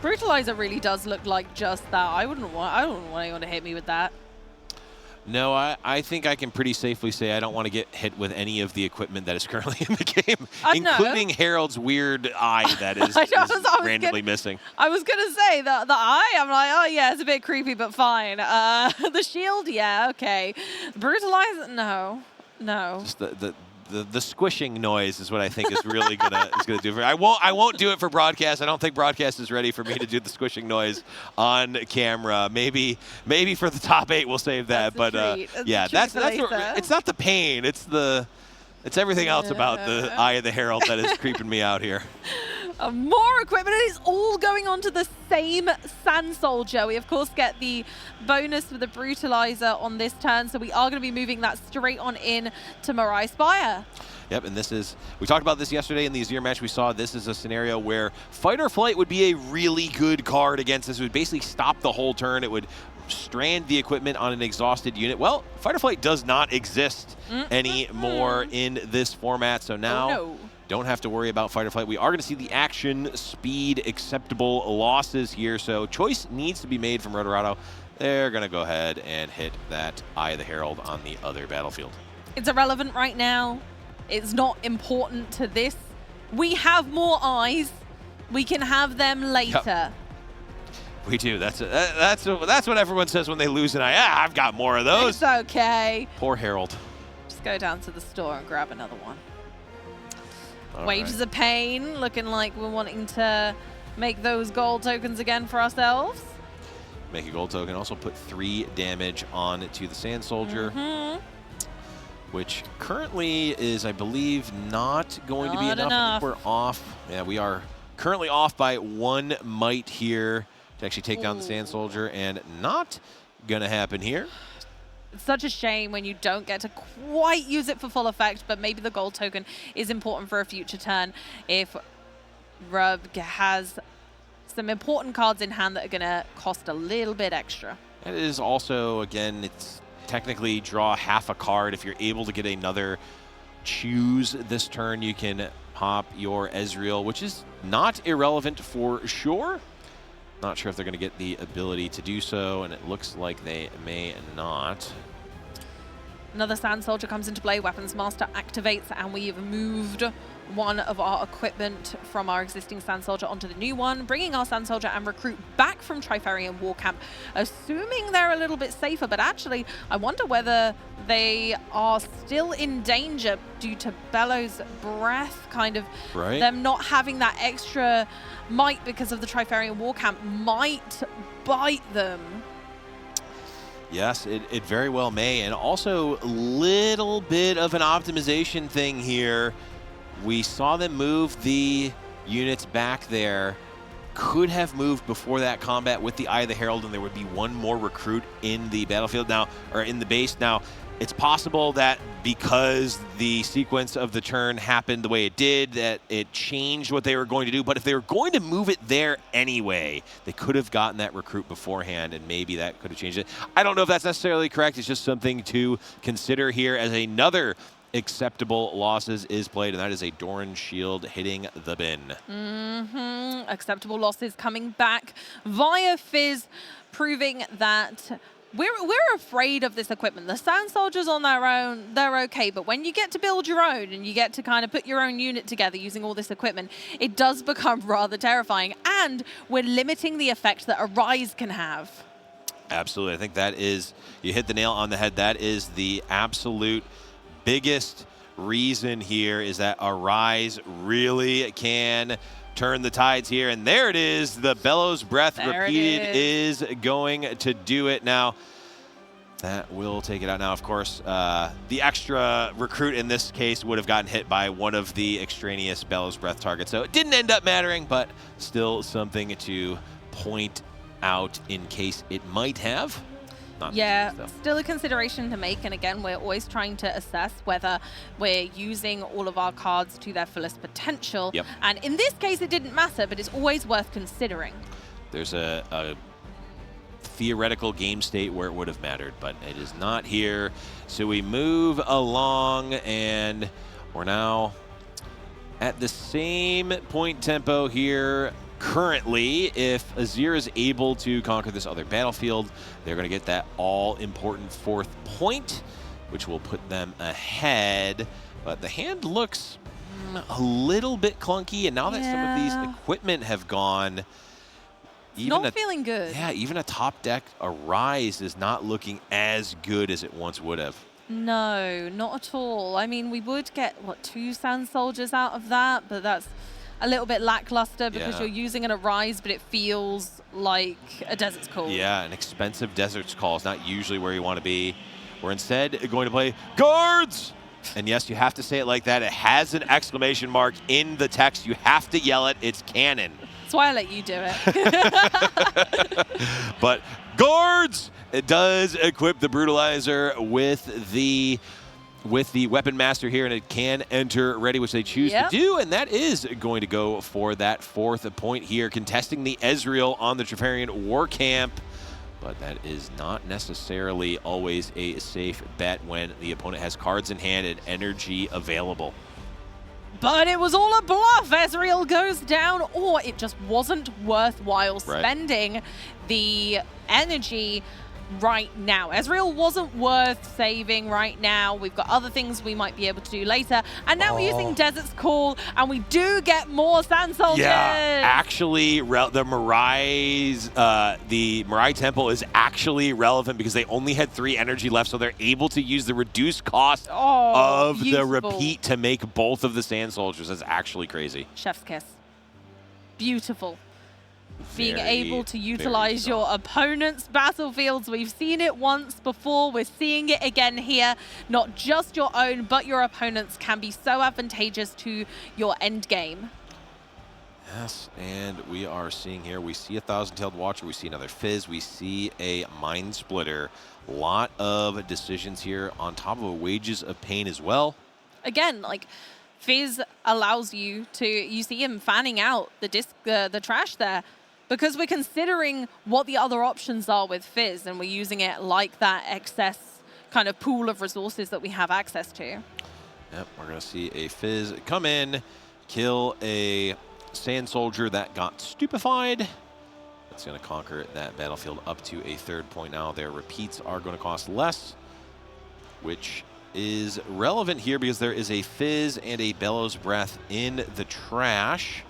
Brutalizer really does look like just that. I don't want anyone to hit me with that. No, I think I can pretty safely say I don't want to get hit with any of the equipment that is currently in the game, including Herald's weird eye that is randomly missing. I was going to say the eye, I'm like, oh yeah, it's a bit creepy, but fine. The shield, yeah, okay. Brutalize, no. Just the squishing noise is what I think is really gonna do for me. I won't do it for broadcast. I don't think broadcast is ready for me to do the squishing noise on camera. Maybe for the top 8 we'll save that. But yeah, that's it's not the pain. It's everything else about the Eye of the Herald that is creeping me out here. More equipment, and it's all going on to the same Sand Soldier. We, of course, get the bonus for the Brutalizer on this turn, so we are going to be moving that straight on in to Mirai Spire. Yep, and we talked about this yesterday in the Azir match. We saw this is a scenario where Fight or Flight would be a really good card against this. It would basically stop the whole turn. It would strand the equipment on an exhausted unit. Well, Fight or Flight does not exist anymore in this format, so now don't have to worry about Fight or Flight. We are going to see the action, speed, acceptable losses here, so choice needs to be made from Rotorato. They're going to go ahead and hit that Eye of the Herald on the other battlefield. It's irrelevant right now. It's not important to this. We have more eyes. We can have them later. Yep. We do. That's what everyone says when they lose an eye. Ah, I've got more of those. It's okay. Poor Herald. Just go down to the store and grab another one. All Wages of Pain, looking like we're wanting to make those gold tokens again for ourselves. Make a gold token. Also put 3 damage on to the Sand Soldier, which currently is, I believe, not going to be enough. I think we're off. Yeah, we are currently off by 1 might here to actually take down the Sand Soldier, and not going to happen here. It's such a shame when you don't get to quite use it for full effect, but maybe the gold token is important for a future turn if Rubg has some important cards in hand that are going to cost a little bit extra. It is also, again, it's technically draw half a card. If you're able to get another choose this turn, you can pop your Ezreal, which is not irrelevant for sure. Not sure if they're going to get the ability to do so, and it looks like they may not. Another Sand Soldier comes into play. Weapons Master activates, and we've moved one of our equipment from our existing Sand Soldier onto the new one, bringing our Sand Soldier and Recruit back from Trifarian War Camp, assuming they're a little bit safer. But actually, I wonder whether they are still in danger due to Bellows Breath, kind of them not having that extra might because of the Trifarian War Camp might bite them. Yes, it very well may. And also a little bit of an optimization thing here. We saw them move the units back there. could have moved before that combat with the Eye of the Herald, and there would be one more recruit in the battlefield now, or in the base. Now, it's possible that because the sequence of the turn happened the way it did, that it changed what they were going to do. But if they were going to move it there anyway, they could have gotten that recruit beforehand, and maybe that could have changed it. I don't know if that's necessarily correct. It's just something to consider here as another acceptable losses is played, and that is a Doran shield hitting the bin. Acceptable losses coming back via Fizz, proving that we're afraid of this equipment. The Sand Soldiers on their own, they're okay, but when you get to build your own and you get to kind of put your own unit together using all this equipment, it does become rather terrifying, and we're limiting the effect that a Rise can have. Absolutely. I think that is, you hit the nail on the head. That is the absolute biggest reason here, is that a Rise really can turn the tides here. And there it is. The Bellows Breath repeated is going to do it. Now, that will take it out. Now, of course, the extra recruit in this case would have gotten hit by one of the extraneous Bellows Breath targets. So it didn't end up mattering, but still something to point out in case it might have. Yeah, still a consideration to make, and again, we're always trying to assess whether we're using all of our cards to their fullest potential. Yep. And in this case, it didn't matter, but it's always worth considering. There's a theoretical game state where it would have mattered, but it is not here. So we move along, and we're now at the same point tempo here. Currently, if Azir is able to conquer this other battlefield, they're going to get that all-important 4th point, which will put them ahead. But the hand looks a little bit clunky, and now that some of these equipment have gone, even not feeling good. Yeah, even a top deck, a Rise, is not looking as good as it once would have. No, not at all. I mean, we would get, what, 2 Sand Soldiers out of that, but that's a little bit lackluster because you're using a Rise, but it feels like a Desert's Call. Yeah, an expensive Desert's Call is not usually where you want to be. We're instead going to play Guards! And yes, you have to say it like that. It has an exclamation mark in the text. You have to yell it. It's canon. That's why I let you do it. But Guards! It does equip the Brutalizer with the Weapon Master here, and it can enter ready, which they choose to do, and that is going to go for that 4th point here, contesting the Ezreal on the Trifarian War Camp. But that is not necessarily always a safe bet when the opponent has cards in hand and energy available. But it was all a bluff. Ezreal goes down, or it just wasn't worthwhile spending the energy right now. Ezreal wasn't worth saving right now. We've got other things we might be able to do later. And now we're using Desert's Call, and we do get more Sand Soldiers. Yeah, actually, the Mirai Temple is actually relevant because they only had 3 energy left, so they're able to use the reduced cost of the repeat to make both of the Sand Soldiers. That's actually crazy. Chef's kiss. Beautiful. Being able to utilize your opponent's battlefields. We've seen it once before. We're seeing it again here. Not just your own, but your opponent's can be so advantageous to your end game. Yes, and we are seeing here, we see a Thousand-Tailed Watcher, we see another Fizz, we see a Mind Splitter. A lot of decisions here on top of a Wages of Pain as well. Again, like, Fizz allows you to, you see him fanning out the trash there, because we're considering what the other options are with Fizz, and we're using it like that excess kind of pool of resources that we have access to. Yep, we're going to see a Fizz come in, kill a Sand Soldier that got stupefied. That's going to conquer that battlefield up to a 3rd point now. Their repeats are going to cost less, which is relevant here because there is a Fizz and a Bellows Breath in the trash.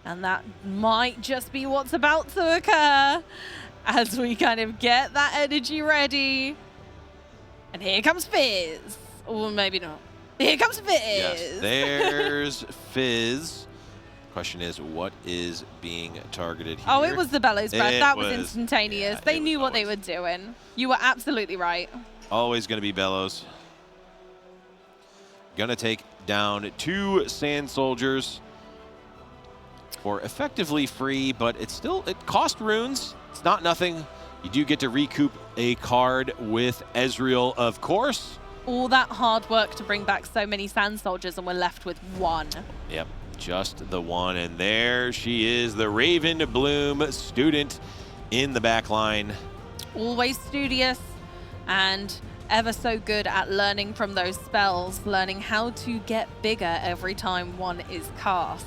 And that might just be what's about to occur as we kind of get that energy ready. And here comes Fizz. Or maybe not. Here comes Fizz. Yes, there's Fizz. Question is, what is being targeted here? Oh, it was the Bellows Breath. That was instantaneous. They knew what they were doing. You were absolutely right. Always going to be Bellows. Going to take down 2 Sand Soldiers. for effectively free, but it cost runes. It's not nothing. You do get to recoup a card with Ezreal, of course. All that hard work to bring back so many Sand Soldiers, and we're left with one. Yep, just the one. And there she is, the Raven Bloom student in the back line. Always studious and ever so good at learning from those spells, learning how to get bigger every time one is cast.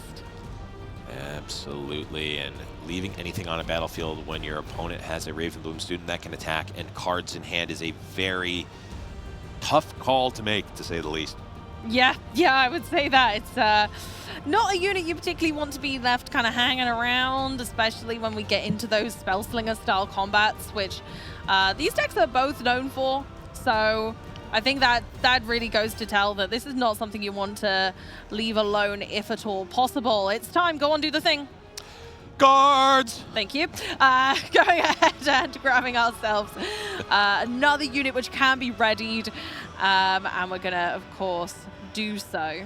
Absolutely, and leaving anything on a battlefield when your opponent has a Raven Bloom student that can attack and cards in hand is a very tough call to make, to say the least. Yeah, I would say that. It's not a unit you particularly want to be left kind of hanging around, especially when we get into those Spellslinger style combats, which these decks are both known for. So I think that really goes to tell that this is not something you want to leave alone if at all possible. It's time. Go on, do the thing. Guards! Thank you. Going ahead and grabbing ourselves another unit which can be readied. And we're going to, of course, do so.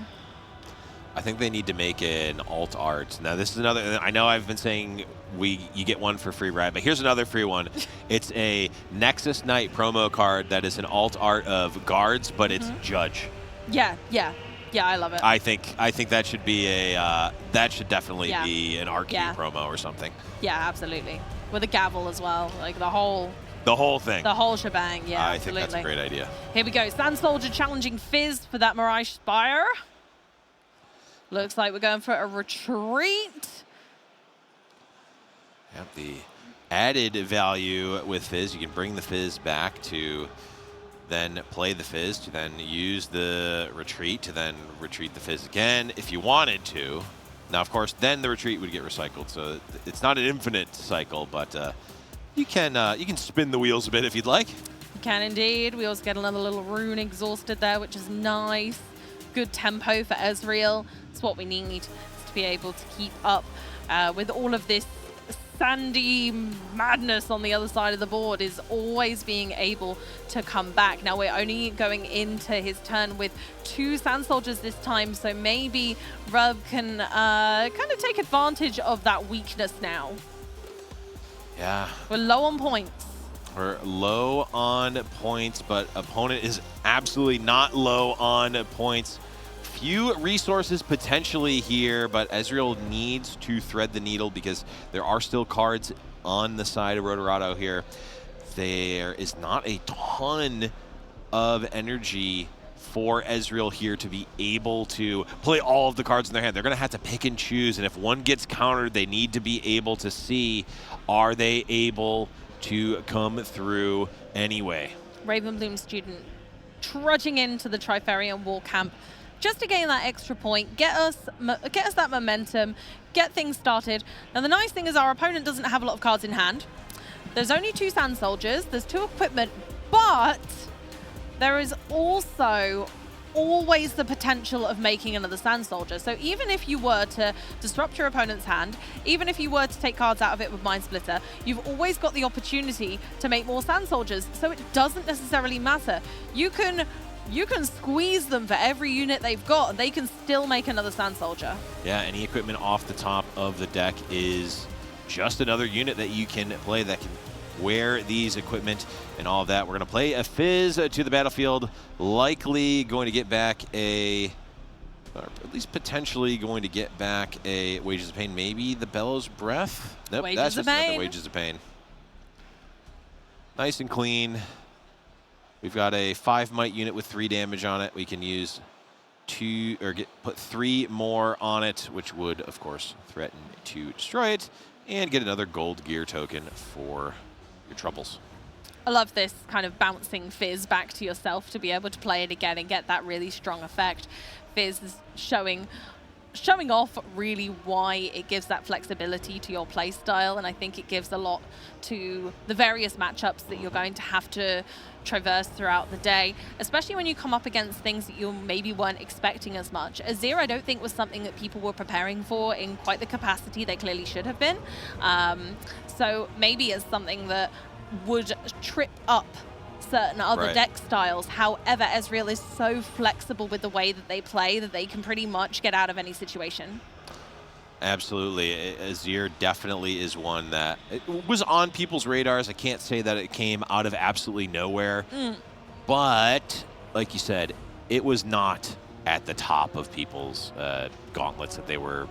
I think they need to make an alt art. Now, this is another, I know I've been saying you get one for free, right? But here's another free one. It's a Nexus Knight promo card that is an alt art of guards, but it's Judge. Yeah, I love it. I think that should be that should definitely be an Arcane promo or something. Yeah, absolutely. With a gavel as well, like the whole thing. The whole shebang, yeah, I absolutely. think that's a great idea. Here we go. Sand Soldier challenging Fizz for that Mirage Spire. Looks like we're going for a retreat. Yep, the added value with Fizz, you can bring the Fizz back to then play the Fizz, to then use the retreat, to then retreat the Fizz again if you wanted to. Now, of course, then the retreat would get recycled, so it's not an infinite cycle, but you can spin the wheels a bit if you'd like. You can indeed. We also get another little rune exhausted there, which is nice. Good tempo for Ezreal. It's what we need to be able to keep up with all of this sandy madness on the other side of the board, is always being able to come back. Now we're only going into his turn with 2 Sand Soldiers this time, so maybe Rubg can kind of take advantage of that weakness now. Yeah. We're low on points. We're low on points, but opponent is absolutely not low on points. Few resources potentially here, but Ezreal needs to thread the needle because there are still cards on the side of Rotorato here. There is not a ton of energy for Ezreal here to be able to play all of the cards in their hand. They're going to have to pick and choose, and if one gets countered, they need to be able to see, are they able to come through anyway? Raven Bloom student trudging into the Trifarian wall camp just to gain that extra point, get us that momentum, get things started. Now the nice thing is our opponent doesn't have a lot of cards in hand. There's only 2 Sand Soldiers, there's 2 equipment, but there is also always the potential of making another Sand Soldier. So even if you were to disrupt your opponent's hand, even if you were to take cards out of it with Mind Splitter, you've always got the opportunity to make more Sand Soldiers. So it doesn't necessarily matter. You can squeeze them for every unit they've got, and they can still make another Sand Soldier. Yeah, any equipment off the top of the deck is just another unit that you can play that can wear these equipment and all of that. We're going to play a Fizz to the battlefield, likely going to get back or at least potentially going to get back a Wages of Pain, maybe the Bellows Breath. Nope, that's just another Wages of Pain. Nice and clean. We've got a 5 might unit with 3 damage on it. We can use put 3 more on it, which would, of course, threaten to destroy it, and get another gold gear token for your troubles. I love this kind of bouncing Fizz back to yourself to be able to play it again and get that really strong effect. Fizz is showing off really why it gives that flexibility to your play style, and I think it gives a lot to the various matchups that you're going to have to traverse throughout the day, especially when you come up against things that you maybe weren't expecting as much. Azir, I don't think, was something that people were preparing for in quite the capacity they clearly should have been. So maybe it's something that would trip up certain other deck styles. However, Ezreal is so flexible with the way that they play that they can pretty much get out of any situation. Absolutely. Azir definitely is one that it was on people's radars. I can't say that it came out of absolutely nowhere. But, like you said, it was not at the top of people's gauntlets that they were,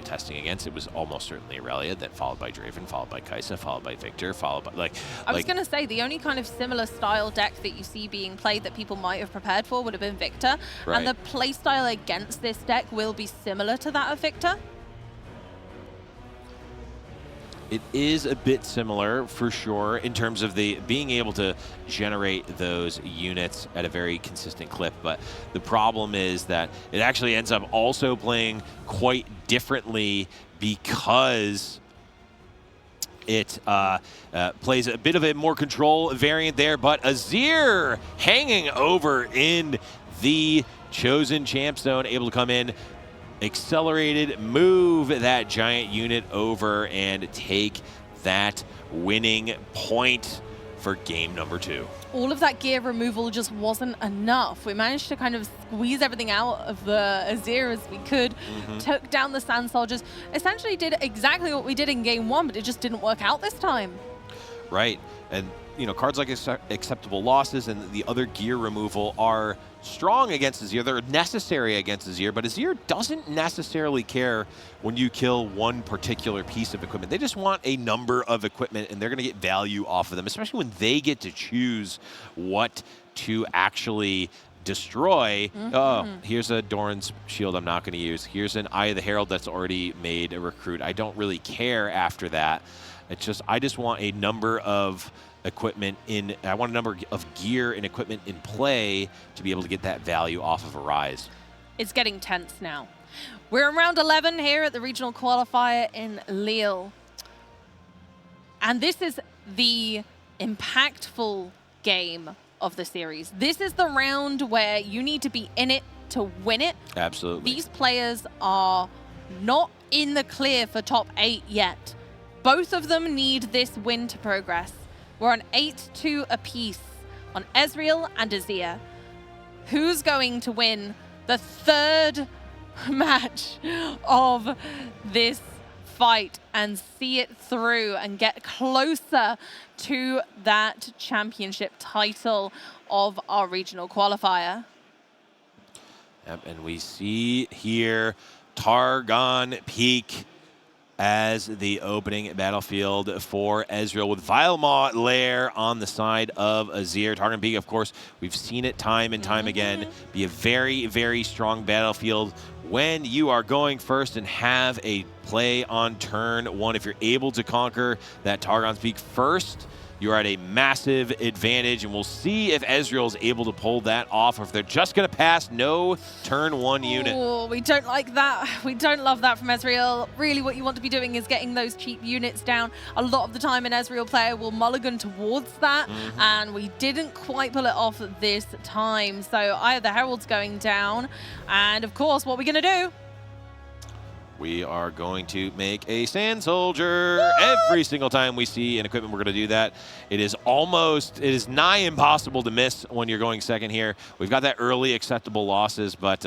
testing against. It was almost certainly Aurelia, then followed by Draven, followed by Kai'Sa, followed by Victor, followed by I was going to say the only kind of similar style deck that you see being played that people might have prepared for would have been Victor, Right. and the play style against this deck will be similar to that of Victor. It is a bit similar for sure in terms of the being able to generate those units at a very consistent clip, but the problem is that it actually ends up also playing quite differently because it plays a bit of a more control variant there, but Azir hanging over in the chosen champ zone, able to come in, accelerated, move that giant unit over, and take that winning point for game number 2. All of that gear removal just wasn't enough. We managed to kind of squeeze everything out of the Azir as we could, took down the Sand Soldiers, essentially did exactly what we did in game 1, but it just didn't work out this time. Right, and cards like acceptable losses and the other gear removal are strong against Azir. They're necessary against Azir, but Azir doesn't necessarily care when you kill one particular piece of equipment. They just want a number of equipment, and they're going to get value off of them, especially when they get to choose what to actually destroy. Oh, here's a Doran's shield I'm not going to use. Here's an Eye of the Herald that's already made a recruit. I don't really care after that. It's just, I just want a number of equipment I want a number of gear and equipment in play to be able to get that value off of a Rise. It's getting tense now. We're in round 11 here at the regional qualifier in Lille. And this is the impactful game of the series. This is the round where you need to be in it to win it. Absolutely. These players are not in the clear for top 8 yet. Both of them need this win to progress. We're on 8-2 apiece on Ezreal and Azir. Who's going to win the third match of this fight and see it through and get closer to that championship title of our regional qualifier? Yep, and we see here Targon Peak as the opening battlefield for Ezreal, with Vilemaw Lair on the side of Azir. Targon Peak, of course, we've seen it time and time again, be a very, very strong battlefield when you are going first and have a play on turn 1. If you're able to conquer that Targon's Peak first, you're at a massive advantage, and we'll see if Ezreal is able to pull that off, or if they're just going to pass no turn 1 unit. Oh, we don't like that. We don't love that from Ezreal. Really, what you want to be doing is getting those cheap units down. A lot of the time, an Ezreal player will mulligan towards that, and we didn't quite pull it off this time. So Eye of the Herald's going down, and of course, what are we going to do? We are going to make a Sand Soldier. Every single time we see an equipment, we're going to do that. It is nigh impossible to miss when you're going second here. We've got that early acceptable losses, but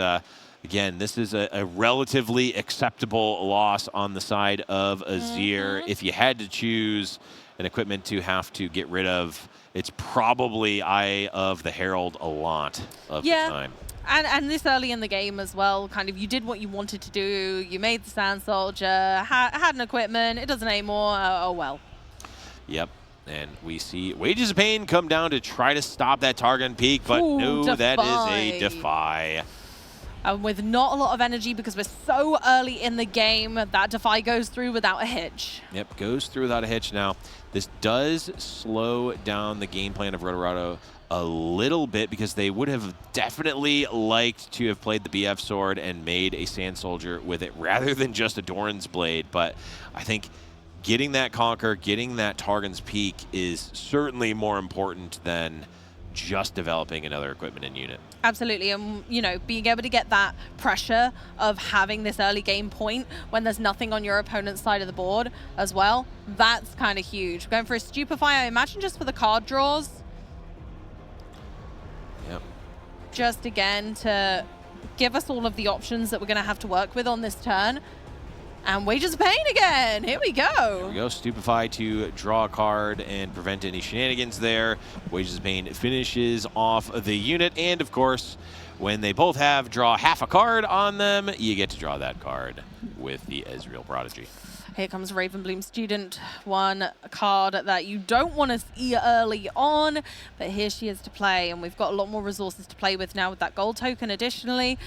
again, this is a relatively acceptable loss on the side of Azir. If you had to choose an equipment to have to get rid of, it's probably Eye of the Herald a lot of the time. And this early in the game as well, kind of you did what you wanted to do. You made the Sand Soldier, had an equipment, it doesn't anymore, oh well. Yep, and we see Wages of Pain come down to try to stop that Targon Peak, but no, Defy. that is a Defy. And with not a lot of energy because we're so early in the game, that Defy goes through without a hitch. Yep, goes through without a hitch. Now, this does slow down the game plan of Rotorato a little bit, because they would have definitely liked to have played the BF sword and made a Sand Soldier with it rather than just a Doran's Blade. But I think getting that Conquer, getting that Targon's Peak is certainly more important than just developing another equipment and unit. Absolutely, and being able to get that pressure of having this early game point when there's nothing on your opponent's side of the board as well, that's kind of huge. We're going for a Stupefy, I imagine, just for the card draws. Yep. Just again to give us all of the options that we're going to have to work with on this turn. And Wages of Pain again. Here we go. There we go. Stupefy to draw a card and prevent any shenanigans there. Wages of Pain finishes off the unit. And, of course, when they both have draw half a card on them, you get to draw that card with the Ezreal Prodigy. Here comes Ravenbloom Student, one card that you don't want to see early on, but here she is to play, and we've got a lot more resources to play with now with that gold token additionally.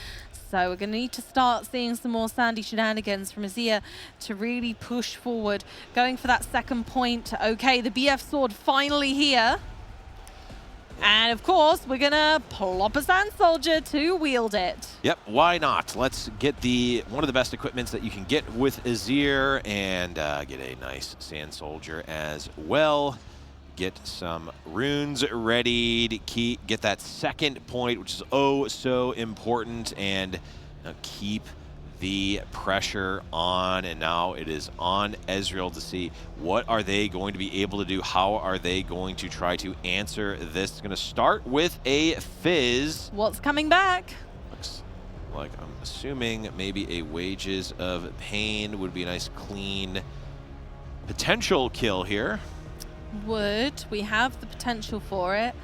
So we're going to need to start seeing some more Sandy shenanigans from Azir to really push forward. Going for that second point. Okay, the BF sword finally here. And of course, we're gonna plop a Sand Soldier to wield it. Yep, why not? Let's get one of the best equipments that you can get with Azir and get a nice Sand Soldier as well. Get some runes ready to get that second point, which is oh so important, and keep the pressure on. And now it is on Ezreal to see what are they going to be able to do. How are they going to try to answer this? It's going to start with a Fizz. What's coming back? Looks like, I'm assuming, maybe a Wages of Pain would be a nice clean potential kill here. We have the potential for it.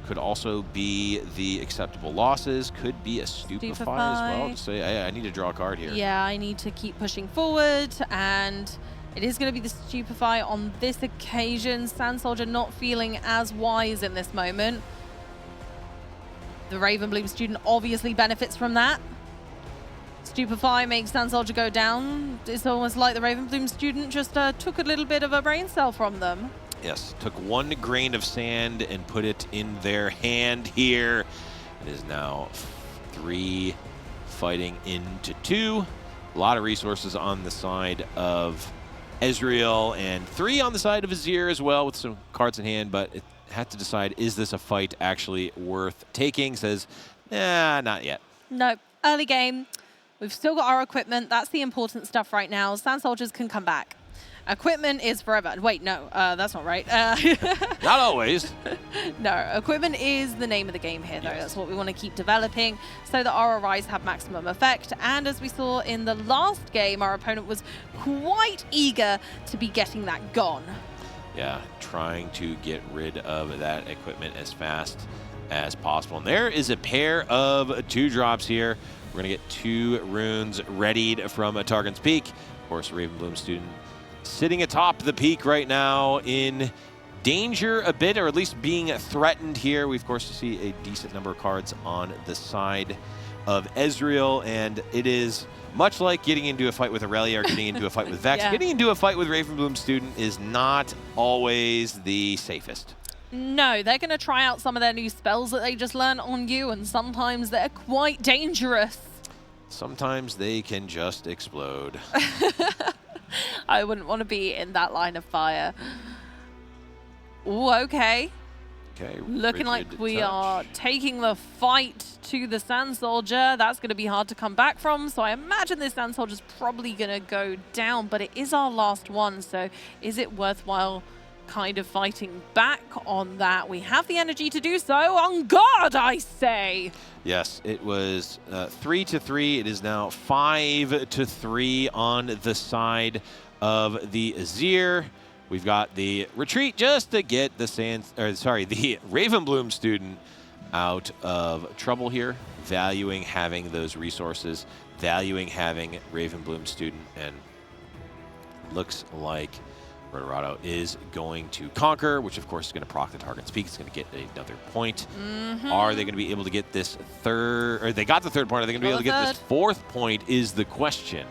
Could also be the acceptable losses. Could be a Stupefy as well. Just say, hey, I need to draw a card here. Yeah, I need to keep pushing forward, and it is going to be the Stupefy on this occasion. Sand Soldier not feeling as wise in this moment. The Ravenbloom Student obviously benefits from that. Stupefy makes Sand Soldier go down. It's almost like the Ravenbloom Student just took a little bit of a brain cell from them. Yes, took one grain of sand and put it in their hand here. It is now 3 fighting into 2. A lot of resources on the side of Ezreal and 3 on the side of Azir as well with some cards in hand, but it had to decide, is this a fight actually worth taking? Says, nah, not yet. Nope, early game. We've still got our equipment. That's the important stuff right now. Sand Soldiers can come back. Equipment is forever. Wait, no, that's not right. Not always. No, equipment is the name of the game here, though. Yes. That's what we want to keep developing so that our RIs have maximum effect. And as we saw in the last game, our opponent was quite eager to be getting that gone. Yeah, trying to get rid of that equipment as fast as possible. And there is a pair of 2 drops here. We're going to get 2 runes readied from a Targon's Peak. Of course, Ravenbloom Student sitting atop the peak right now in danger a bit, or at least being threatened here. We, of course, see a decent number of cards on the side of Ezreal, and it is much like getting into a fight with Aurelia or getting into a fight with Vex. Yeah. Getting into a fight with Ravenbloom Student is not always the safest. No, they're going to try out some of their new spells that they just learned on you, and sometimes they're quite dangerous. Sometimes they can just explode. I wouldn't want to be in that line of fire. Ooh, okay. Okay. Looking like we are taking the fight to the Sand Soldier. That's going to be hard to come back from, so I imagine this Sand Soldier's probably going to go down, but it is our last one, so is it worthwhile kind of fighting back on that? We have the energy to do so. On guard, I say! Yes, it was 3-3. It is now 5-3 on the side of the Azir. We've got the retreat just to get the the Ravenbloom Student out of trouble here, valuing having those resources, valuing having Ravenbloom Student, and looks like Rotorato is going to conquer, which of course is going to proc the Targon's Peak. It's going to get another point. Are they going to be able to get this third, or they got the third point, are they going to be able to get this 4th point is the question.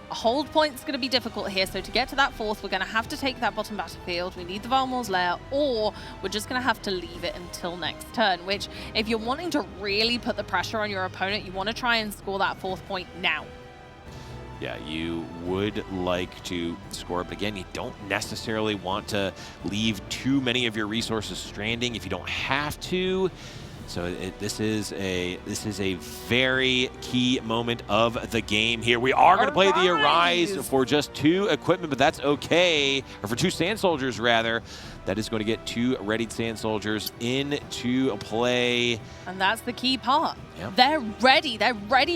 A hold point's going to be difficult here, so to get to that 4th, we're going to have to take that bottom battlefield. We need the Valmor's Lair, or we're just going to have to leave it until next turn, which, if you're wanting to really put the pressure on your opponent, you want to try and score that 4th point now. Yeah, you would like to score, but again, you don't necessarily want to leave too many of your resources stranding if you don't have to. So this is a very key moment of the game here. We are going to play the Arise for just 2 equipment, but that's okay, or for 2 Sand Soldiers rather. That is going to get 2 readied Sand Soldiers into play. And that's the key part. Yep. They're ready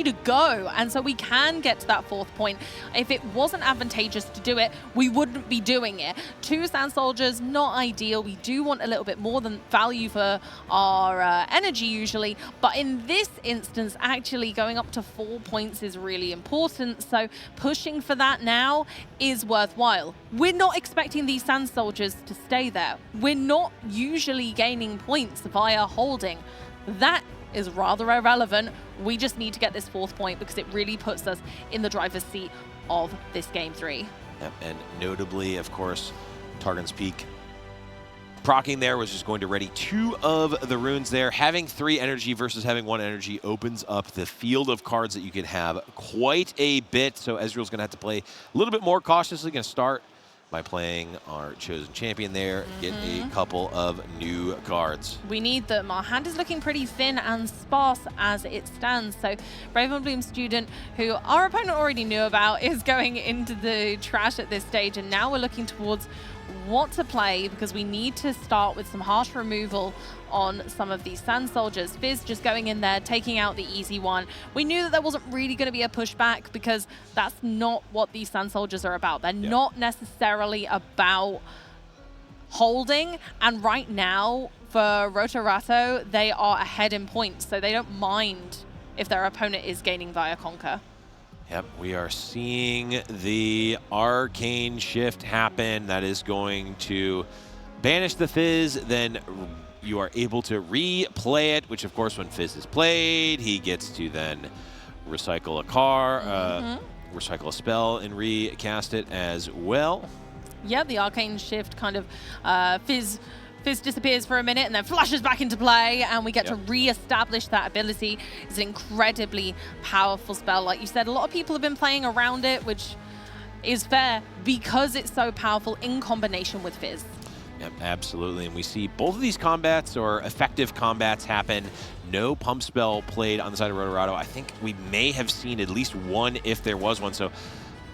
to go. And so we can get to that 4th point. If it wasn't advantageous to do it, we wouldn't be doing it. 2 Sand Soldiers, not ideal. We do want a little bit more than value for our energy usually. But in this instance, actually going up to 4 points is really important. So pushing for that now is worthwhile. We're not expecting these Sand Soldiers to stay there. We're not usually gaining points via holding. That is rather irrelevant. We just need to get this 4th point because it really puts us in the driver's seat of this game 3. Yep. And notably, of course, Targon's Peak proccing there was just going to ready 2 of the runes there. Having 3 energy versus having 1 energy opens up the field of cards that you could have quite a bit. So Ezreal's going to have to play a little bit more cautiously. Going to start by playing our chosen champion there, get a couple of new cards. We need them. Our hand is looking pretty thin and sparse as it stands. So Ravenbloom Student, who our opponent already knew about, is going into the trash at this stage. And now we're looking towards what to play because we need to start with some harsh removal on some of these Sand Soldiers. Fizz just going in there, taking out the easy one. We knew that there wasn't really going to be a pushback because that's not what these Sand Soldiers are about. They're not necessarily about holding. And right now, for Rotorato, they are ahead in points, so they don't mind if their opponent is gaining via Conquer. Yep, we are seeing the arcane shift happen. That is going to banish the Fizz, then you are able to replay it, which of course when Fizz is played, he gets to then recycle a recycle a spell and recast it as well. Yeah, the arcane shift kind of Fizz disappears for a minute and then flashes back into play, and we get to re-establish that ability. It's an incredibly powerful spell. Like you said, a lot of people have been playing around it, which is fair because it's so powerful in combination with Fizz. Yep, absolutely. And we see both of these combats or effective combats happen. No pump spell played on the side of Rotorato. I think we may have seen at least one if there was one. So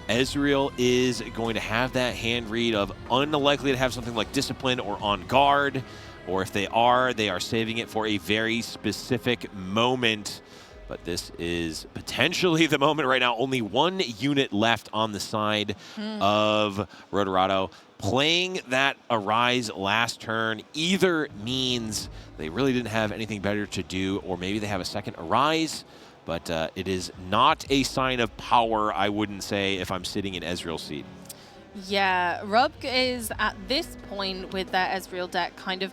Ezreal is going to have that hand read of unlikely to have something like Discipline or On Guard, or if they are saving it for a very specific moment. But this is potentially the moment right now. Only 1 unit left on the side of Rotorato. Playing that Arise last turn either means they really didn't have anything better to do, or maybe they have a second Arise. But it is not a sign of power, I wouldn't say, if I'm sitting in Ezreal's seat. Yeah, Rubg is at this point with their Ezreal deck kind of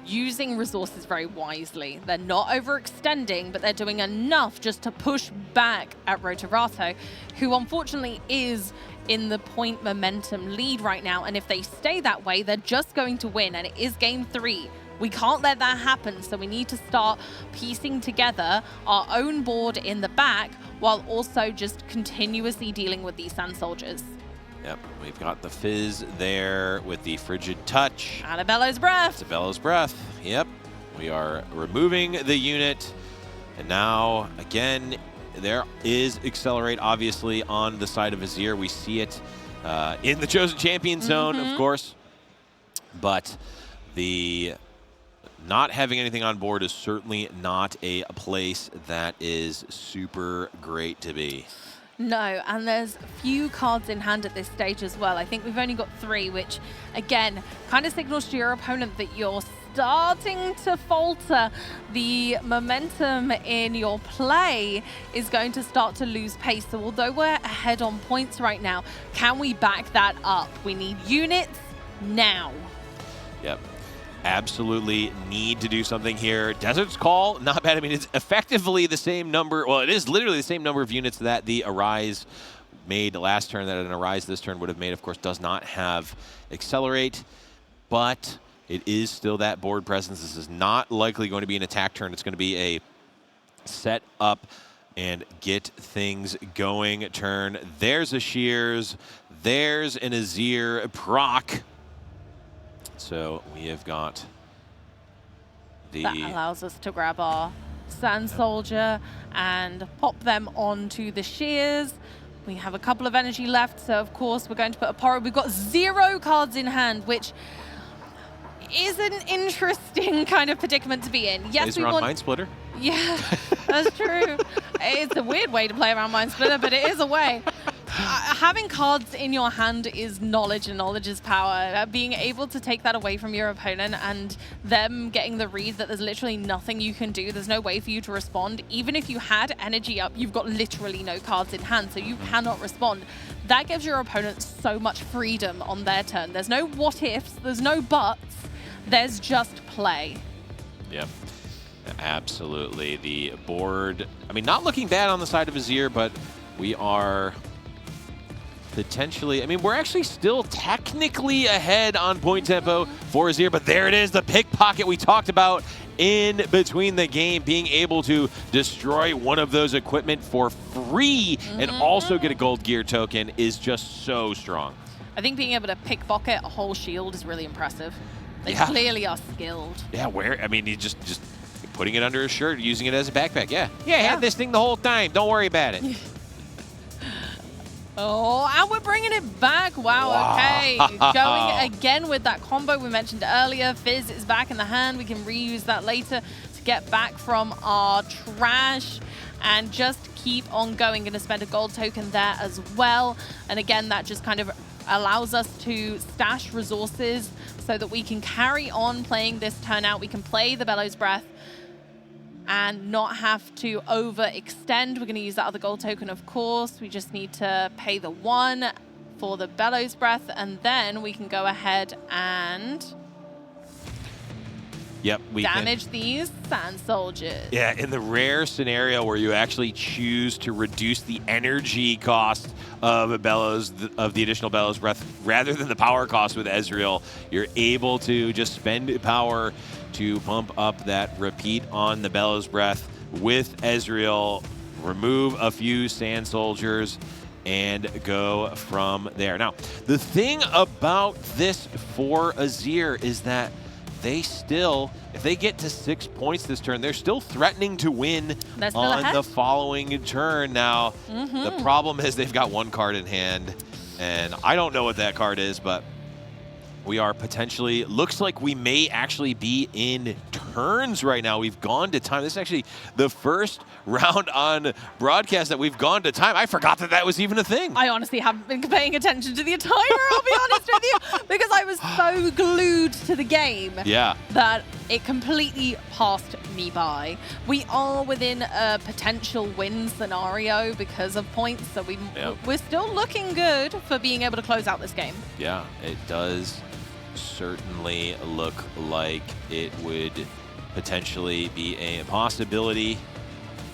using resources very wisely. They're not overextending, but they're doing enough just to push back at Rotorato, who unfortunately is in the point momentum lead right now. And if they stay that way, they're just going to win. And it is game 3. We can't let that happen, so we need to start piecing together our own board in the back while also just continuously dealing with these Sand Soldiers. Yep, we've got the Fizz there with the Frigid Touch. And a Bellows Breath. It's a Bellows Breath, yep. We are removing the unit. And now, again, there is Accelerate, obviously, on the side of Azir. We see it in the Chosen Champion zone, of course. But the not having anything on board is certainly not a place that is super great to be. No, and there's few cards in hand at this stage as well. I think we've only got 3, which, again, kind of signals to your opponent that you're starting to falter. The momentum in your play is going to start to lose pace. So although we're ahead on points right now, can we back that up? We need units now. Yep. Absolutely need to do something here. Desert's Call, not bad. I mean, it's effectively the same number. Well, it is literally the same number of units that the Arise made last turn that an Arise this turn would have made. Of course, does not have Accelerate, but it is still that board presence. This is not likely going to be an attack turn. It's going to be a set up and get things going turn. There's a Shears. There's an Azir proc. So we have got the... That allows us to grab our Sand Soldier and pop them onto the Shears. We have a couple of energy left, so of course we're going to put a Poro. We've got 0 cards in hand, which is an interesting kind of predicament to be in. Yes, we on want Mind Splitter. Yeah, that's true. It's a weird way to play around Mind Splitter, but it is a way. Having cards in your hand is knowledge, and knowledge is power. Being able to take that away from your opponent and them getting the read that there's literally nothing you can do, there's no way for you to respond. Even if you had energy up, you've got literally no cards in hand, so you cannot respond. That gives your opponent so much freedom on their turn. There's no what ifs, there's no buts, there's just play. Yep. Absolutely. The board, I mean, not looking bad on the side of Azir, but we are potentially, I mean, we're actually still technically ahead on point tempo for Azir, but there it is, the pickpocket we talked about in between the game, being able to destroy one of those equipment for free and also get a gold gear token is just so strong. I think being able to pickpocket a whole shield is really impressive. They clearly are skilled. Yeah, where, I mean, he just putting it under his shirt, using it as a backpack. Yeah, I had this thing the whole time. Don't worry about it. Oh, and we're bringing it back. Wow, okay. Going again with that combo we mentioned earlier. Fizz is back in the hand. We can reuse that later to get back from our trash and just keep on going. Going to spend a gold token there as well. And again, that just kind of allows us to stash resources so that we can carry on playing this turn out. We can play the Bellows Breath and not have to overextend. We're going to use that other gold token, of course. We just need to pay the 1 for the Bellows Breath, and then we can go ahead and damage these Sand Soldiers. Yeah, in the rare scenario where you actually choose to reduce the energy cost of the additional Bellows Breath rather than the power cost with Ezreal, you're able to just spend power to pump up that repeat on the Bellows Breath with Ezreal, remove a few Sand Soldiers, and go from there. Now, the thing about this for Azir is that they still, if they get to 6 points this turn, they're still threatening to win on the following turn. Now, the problem is they've got 1 card in hand, and I don't know what that card is, but we are potentially, looks like we may actually be in turns right now. We've gone to time. This is actually the first round on broadcast that we've gone to time. I forgot that that was even a thing. I honestly haven't been paying attention to the timer, I'll be honest with you, because I was so glued to the game that it completely passed me by. We are within a potential win scenario because of points, so we're still looking good for being able to close out this game. Yeah, it does certainly look like it would potentially be a possibility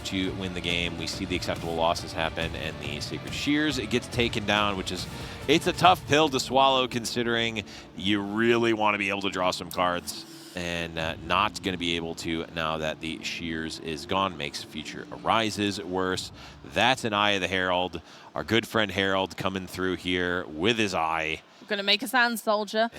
to win the game. We see the acceptable losses happen and the Sacred Shears, it gets taken down, which is, it's a tough pill to swallow considering you really want to be able to draw some cards, and not going to be able to now that the Shears is gone. Makes future arises worse. That's an Eye of the Herald. Our good friend Herald coming through here with his eye. Going to make a Sand Soldier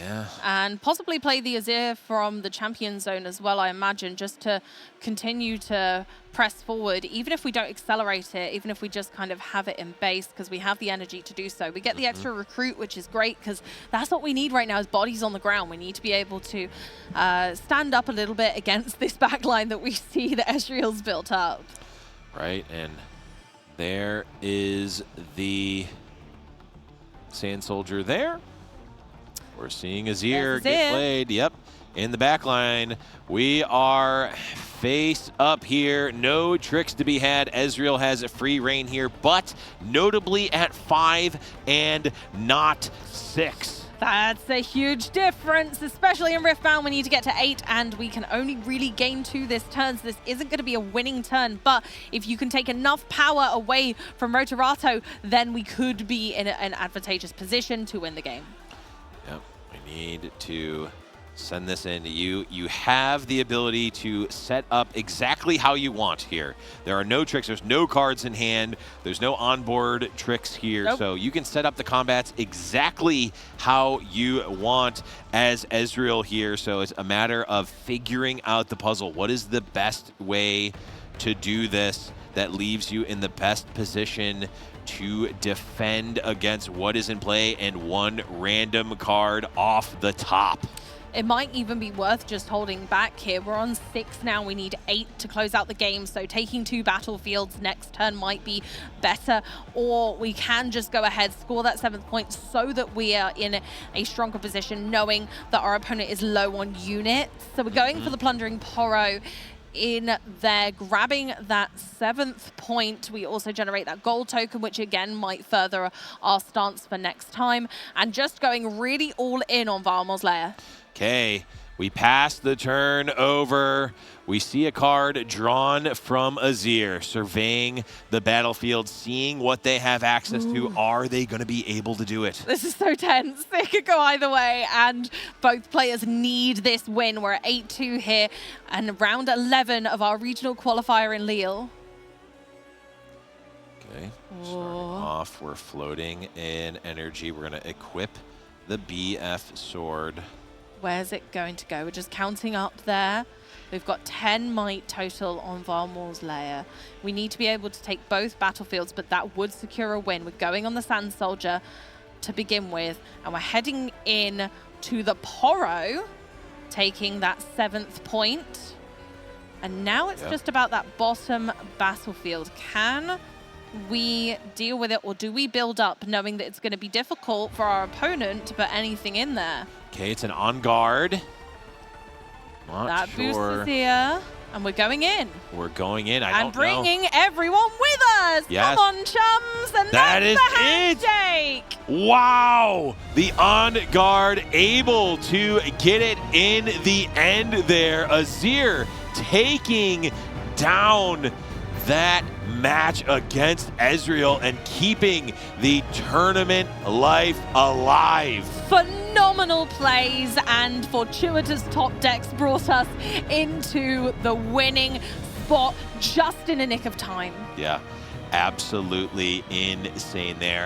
and possibly play the Azir from the champion zone as well, I imagine, just to continue to press forward, even if we don't accelerate it, even if we just kind of have it in base, because we have the energy to do so. We get the extra recruit, which is great, because that's what we need right now is bodies on the ground. We need to be able to stand up a little bit against this backline that we see that Ezreal's built up. Right, and there is the Sand Soldier there. We're seeing Azir get played. Yep, in the back line. We are face up here. No tricks to be had. Ezreal has a free reign here, but notably at 5 and not 6. That's a huge difference, especially in Riftbound. We need to get to 8, and we can only really gain 2 this turn, so this isn't going to be a winning turn. But if you can take enough power away from Rotorato, then we could be in an advantageous position to win the game. Yep, we need to send this in to you. You have the ability to set up exactly how you want here. There are no tricks. There's no cards in hand. There's no onboard tricks here. So you can set up the combats exactly how you want as Ezreal here. So it's a matter of figuring out the puzzle. What is the best way to do this that leaves you in the best position to defend against what is in play and 1 random card off the top? it might even be worth just holding back here. We're on 6 now. We need 8 to close out the game. So taking 2 battlefields next turn might be better. Or we can just go ahead, score that 7th point so that we are in a stronger position, knowing that our opponent is low on units. So we're going for the Plundering Poro in there, grabbing that 7th point. We also generate that gold token, which again might further our stance for next time. And just going really all in on Varmor's Lair. Okay, we pass the turn over. We see a card drawn from Azir, surveying the battlefield, seeing what they have access to. Are they going to be able to do it? This is so tense. It could go either way, and both players need this win. We're at 8-2 here, and round 11 of our regional qualifier in Lille. Okay, starting off, we're floating in energy. We're going to equip the BF sword. Where's it going to go? We're just counting up there. We've got 10 might total on Varmor's Lair. We need to be able to take both battlefields, but that would secure a win. We're going on the Sand Soldier to begin with, and we're heading in to the Poro, taking that 7th point. And now it's just about that bottom battlefield. Can we deal with it, or do we build up knowing that it's going to be difficult for our opponent to put anything in there? Okay, it's an on guard. Not that sure. boost is here, and we're going in. We're going in. I don't know. And bringing everyone with us. Yes. Come on, chums. And That is that's the handshake. Wow! The on guard able to get it in the end there. Azir taking down that match against Ezreal and keeping the tournament life alive. Phenomenal plays and fortuitous top decks brought us into the winning spot just in a nick of time. Yeah, absolutely insane there.